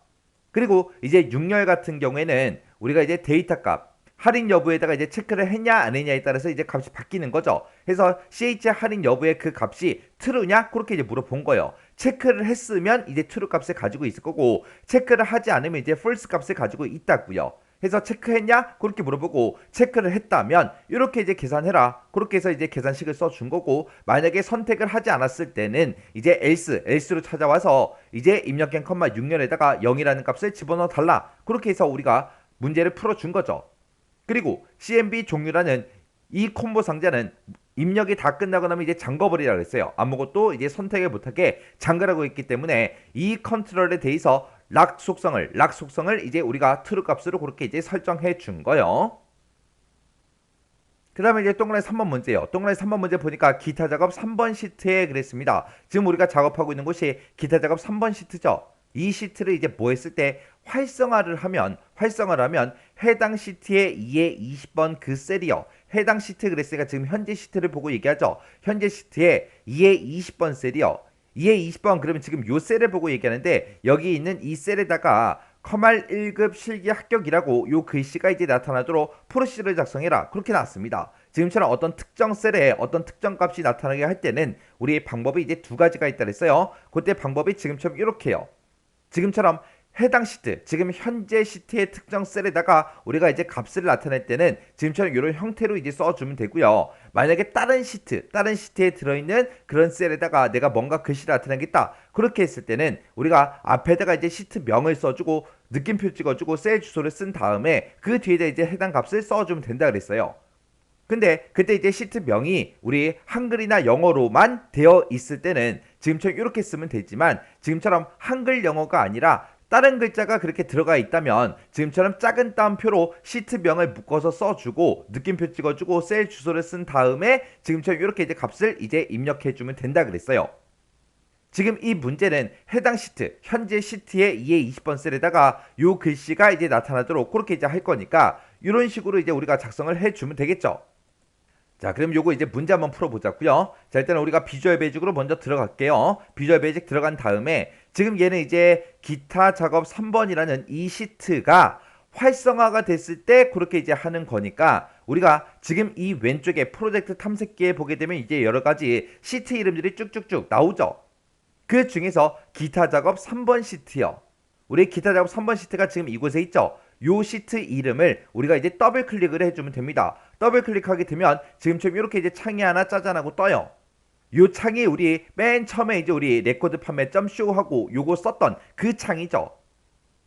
그리고 이제 6열 같은 경우에는 우리가 이제 데이터 값 할인 여부에다가 이제 체크를 했냐 안 했냐에 따라서 이제 값이 바뀌는 거죠. 그래서 CH 할인 여부의 그 값이 true냐 그렇게 이제 물어본 거예요. 체크를 했으면 이제 true 값을 가지고 있을 거고, 체크를 하지 않으면 이제 false 값을 가지고 있다고요. 해서 체크했냐? 그렇게 물어보고, 체크를 했다면 이렇게 이제 계산해라. 그렇게 해서 이제 계산식을 써준 거고, 만약에 선택을 하지 않았을 때는 이제 else로 찾아와서 이제 입력행 컴마 6년에다가 0이라는 값을 집어넣어 달라. 그렇게 해서 우리가 문제를 풀어준 거죠. 그리고 CMB 종류라는 이 콤보 상자는 입력이 다 끝나고 나면 이제 잠궈버리라고 했어요. 아무것도 이제 선택을 못하게 잠그라고 했기 때문에 이 컨트롤에 대해서 락 속성을 이제 우리가 true 값으로 그렇게 이제 설정해 준 거예요. 그 다음에 이제 동그라미 3번 문제예요. 동그라미 3번 문제 보니까 기타 작업 3번 시트에 그랬습니다. 지금 우리가 작업하고 있는 곳이 기타 작업 3번 시트죠. 이 시트를 이제 뭐 했을 때 활성화를 하면 해당 시트의 2에 20번 그 셀이요. 해당 시트 그랬으니까 지금 현재 시트를 보고 얘기하죠. 현재 시트에 2에 20번 셀이요. 2에 20번 그러면 지금 요 셀을 보고 얘기하는데, 여기 있는 이 셀에다가 커말 1급 실기 합격이라고 요 글씨가 이제 나타나도록 프로시저를 작성해라. 그렇게 나왔습니다. 지금처럼 어떤 특정 셀에 어떤 특정 값이 나타나게 할 때는 우리 방법이 이제 두 가지가 있다 그랬어요. 그때 방법이 지금처럼 이렇게요. 지금처럼 해당 시트, 지금 현재 시트의 특정 셀에다가 우리가 이제 값을 나타낼 때는 지금처럼 이런 형태로 이제 써주면 되고요. 만약에 다른 시트에 들어있는 그런 셀에다가 내가 뭔가 글씨를 나타내겠다. 그렇게 했을 때는 우리가 앞에다가 이제 시트명을 써주고 느낌표 찍어주고 셀 주소를 쓴 다음에 그 뒤에다 이제 해당 값을 써주면 된다 그랬어요. 근데 그때 이제 시트명이 우리 한글이나 영어로만 되어 있을 때는 지금처럼 이렇게 쓰면 되지만, 지금처럼 한글 영어가 아니라 다른 글자가 그렇게 들어가 있다면 지금처럼 작은 따옴표로 시트명을 묶어서 써주고 느낌표 찍어주고 셀 주소를 쓴 다음에 지금처럼 이렇게 이제 값을 이제 입력해주면 된다 그랬어요. 지금 이 문제는 해당 시트, 현재 시트의 2에 20번 셀에다가 요 글씨가 이제 나타나도록 그렇게 이제 할 거니까 이런 식으로 이제 우리가 작성을 해주면 되겠죠. 자, 그럼 요거 이제 문제 한번 풀어보자고요. 자, 일단 우리가 비주얼 베이직으로 먼저 들어갈게요. 비주얼 베이직 들어간 다음에 지금 얘는 이제 기타 작업 3번이라는 이 시트가 활성화가 됐을 때 그렇게 이제 하는 거니까, 우리가 지금 이 왼쪽에 프로젝트 탐색기에 보게 되면 이제 여러 가지 시트 이름들이 쭉쭉쭉 나오죠. 그 중에서 기타 작업 3번 시트요. 우리 기타 작업 3번 시트가 지금 이곳에 있죠. 요 시트 이름을 우리가 이제 더블 클릭을 해주면 됩니다. 더블 클릭하게 되면 지금처럼 이렇게 이제 창이 하나 짜잔하고 떠요. 요 창이 우리 맨 처음에 이제 우리 레코드 판매.쇼 하고 요거 썼던 그 창이죠.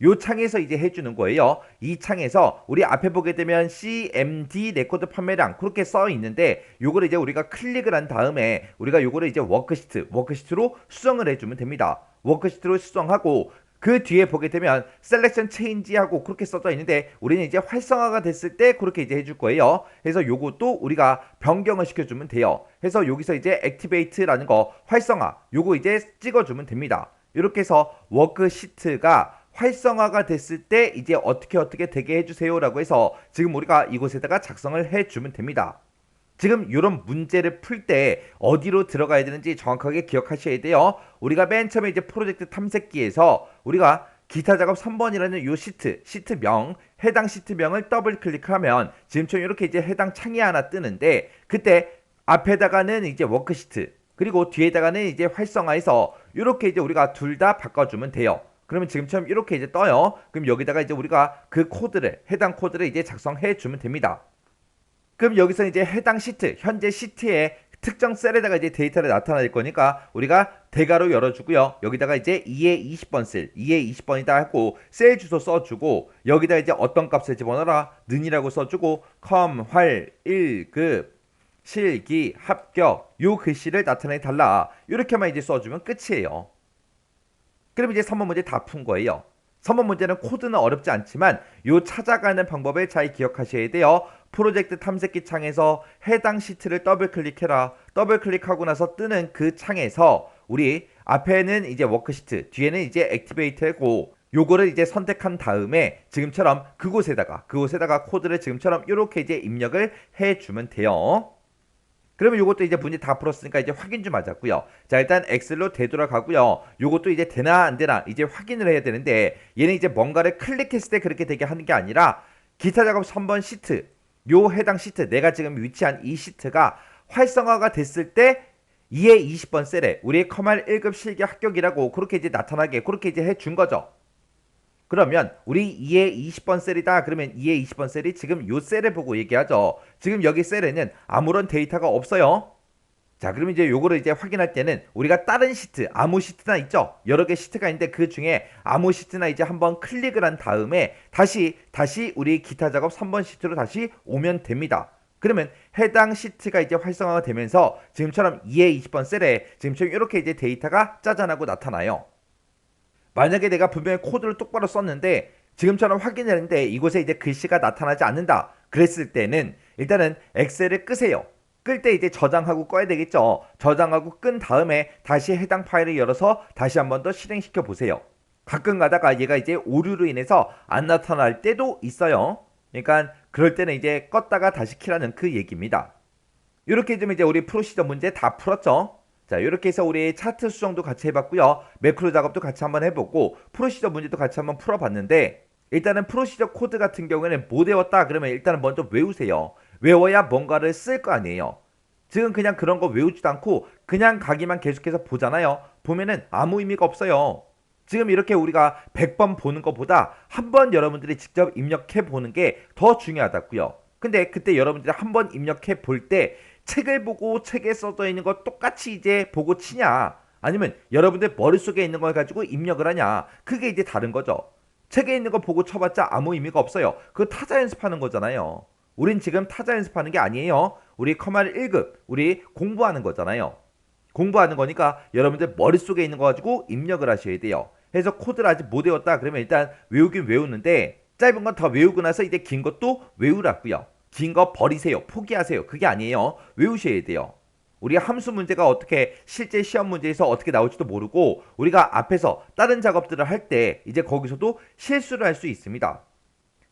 요 창에서 이제 해주는 거예요. 이 창에서 우리 앞에 보게 되면 CMD 레코드 판매량 그렇게 써 있는데 요거를 이제 우리가 클릭을 한 다음에 우리가 요거를 이제 워크시트로 수정을 해주면 됩니다. 워크시트로 수정하고 그 뒤에 보게 되면 셀렉션 체인지하고 그렇게 써져 있는데 우리는 이제 활성화가 됐을 때 그렇게 이제 해줄 거예요. 그래서 요것도 우리가 변경을 시켜주면 돼요. 그래서 여기서 이제 액티베이트라는 거 활성화 요거 이제 찍어주면 됩니다. 이렇게 해서 워크시트가 활성화가 됐을 때 이제 어떻게 되게 해주세요라고 해서 지금 우리가 이곳에다가 작성을 해주면 됩니다. 지금 이런 문제를 풀 때 어디로 들어가야 되는지 정확하게 기억하셔야 돼요. 우리가 맨 처음에 이제 프로젝트 탐색기에서 우리가 기타 작업 3번이라는 요 시트명, 해당 시트명을 더블 클릭하면 지금처럼 이렇게 이제 해당 창이 하나 뜨는데 그때 앞에다가는 이제 워크시트 그리고 뒤에다가는 이제 활성화해서 이렇게 이제 우리가 둘 다 바꿔주면 돼요. 그러면 지금처럼 이렇게 이제 떠요. 그럼 여기다가 이제 우리가 그 코드를 해당 코드를 이제 작성해 주면 됩니다. 그럼 여기서 이제 해당 시트, 현재 시트에 특정 셀에다가 이제 데이터를 나타낼 거니까 우리가 대괄호 열어주고요. 여기다가 이제 2에 20번 셀, 2에 20번이다 하고 셀 주소 써주고 여기다 이제 어떤 값을 집어넣어라 는이라고 써주고 활 1급 실기 합격 요 글씨를 나타내 달라 이렇게만 이제 써주면 끝이에요. 그럼 이제 3번 문제 다 푼 거예요. 3번 문제는 코드는 어렵지 않지만 요 찾아가는 방법을 잘 기억하셔야 돼요. 프로젝트 탐색기 창에서 해당 시트를 더블 클릭해라. 더블 클릭하고 나서 뜨는 그 창에서 우리 앞에는 이제 워크시트, 뒤에는 이제 액티베이트고 요거를 이제 선택한 다음에 지금처럼 그곳에다가 코드를 지금처럼 이렇게 이제 입력을 해주면 돼요. 그러면 요것도 이제 문제 다 풀었으니까 이제 확인 좀 하자고요. 자, 일단 엑셀로 되돌아가고요. 요것도 이제 되나 안 되나 이제 확인을 해야 되는데 얘는 이제 뭔가를 클릭했을 때 그렇게 되게 하는 게 아니라 기타 작업 3번 시트 요 해당 시트 내가 지금 위치한 이 시트가 활성화가 됐을 때 2에 20번 셀에 우리의 커말 1급 실기 합격이라고 그렇게 이제 나타나게 그렇게 이제 해준 거죠. 그러면 우리 2에 20번 셀이다. 그러면 2에 20번 셀이 지금 요 셀을 보고 얘기하죠. 지금 여기 셀에는 아무런 데이터가 없어요. 자, 그럼 이제 요거를 이제 확인할 때는 우리가 다른 시트, 아무 시트나 있죠. 여러 개 시트가 있는데 그 중에 아무 시트나 이제 한번 클릭을 한 다음에 다시 우리 기타 작업 3번 시트로 다시 오면 됩니다. 그러면 해당 시트가 이제 활성화가 되면서 지금처럼 2에 20번 셀에 지금처럼 이렇게 이제 데이터가 짜잔하고 나타나요. 만약에 내가 분명히 코드를 똑바로 썼는데 지금처럼 확인했는데 이곳에 이제 글씨가 나타나지 않는다. 그랬을 때는 일단은 엑셀을 끄세요. 끌 때 이제 저장하고 꺼야 되겠죠. 저장하고 끈 다음에 다시 해당 파일을 열어서 다시 한 번 더 실행시켜 보세요. 가끔 가다가 얘가 이제 오류로 인해서 안 나타날 때도 있어요. 그러니까 그럴 때는 이제 껐다가 다시 키라는 그 얘기입니다. 이렇게 좀 이제 우리 프로시저 문제 다 풀었죠. 자, 이렇게 해서 우리 차트 수정도 같이 해봤고요. 매크로 작업도 같이 한번 해보고 프로시저 문제도 같이 한번 풀어봤는데 일단은 프로시저 코드 같은 경우에는 못 외웠다 그러면 일단은 먼저 외우세요. 외워야 뭔가를 쓸 거 아니에요. 지금 그냥 그런 거 외우지도 않고 그냥 가기만 계속해서 보잖아요. 보면은 아무 의미가 없어요. 지금 이렇게 우리가 100번 보는 것보다 한 번 여러분들이 직접 입력해 보는 게 더 중요하다고요. 근데 그때 여러분들이 한 번 입력해 볼 때 책을 보고 책에 써져 있는 거 똑같이 이제 보고 치냐 아니면 여러분들 머릿속에 있는 걸 가지고 입력을 하냐 그게 이제 다른 거죠. 책에 있는 거 보고 쳐봤자 아무 의미가 없어요. 그거 타자 연습하는 거잖아요. 우린 지금 타자 연습하는 게 아니에요. 우리 커말 1급 우리 공부하는 거잖아요. 공부하는 거니까 여러분들 머릿속에 있는 거 가지고 입력을 하셔야 돼요. 그래서 코드를 아직 못 외웠다 그러면 일단 외우긴 외우는데 짧은 건 다 외우고 나서 이제 긴 것도 외우라고요. 긴 거 버리세요. 포기하세요. 그게 아니에요. 외우셔야 돼요. 우리가 함수 문제가 어떻게 실제 시험 문제에서 어떻게 나올지도 모르고 우리가 앞에서 다른 작업들을 할 때 이제 거기서도 실수를 할 수 있습니다.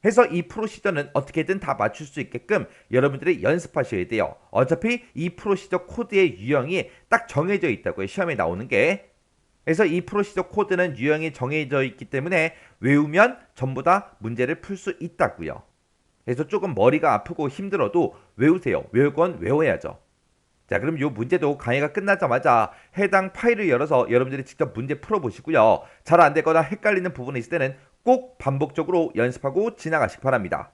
해서 이 프로시저는 어떻게든 다 맞출 수 있게끔 여러분들이 연습하셔야 돼요. 어차피 이 프로시저 코드의 유형이 딱 정해져 있다고요. 시험에 나오는 게. 그래서 이 프로시저 코드는 유형이 정해져 있기 때문에 외우면 전부 다 문제를 풀 수 있다고요. 그래서 조금 머리가 아프고 힘들어도 외우세요. 외울 건 외워야죠. 자, 그럼 이 문제도 강의가 끝나자마자 해당 파일을 열어서 여러분들이 직접 문제 풀어보시고요. 잘 안되거나 헷갈리는 부분이 있을 때는 꼭 반복적으로 연습하고 지나가시기 바랍니다.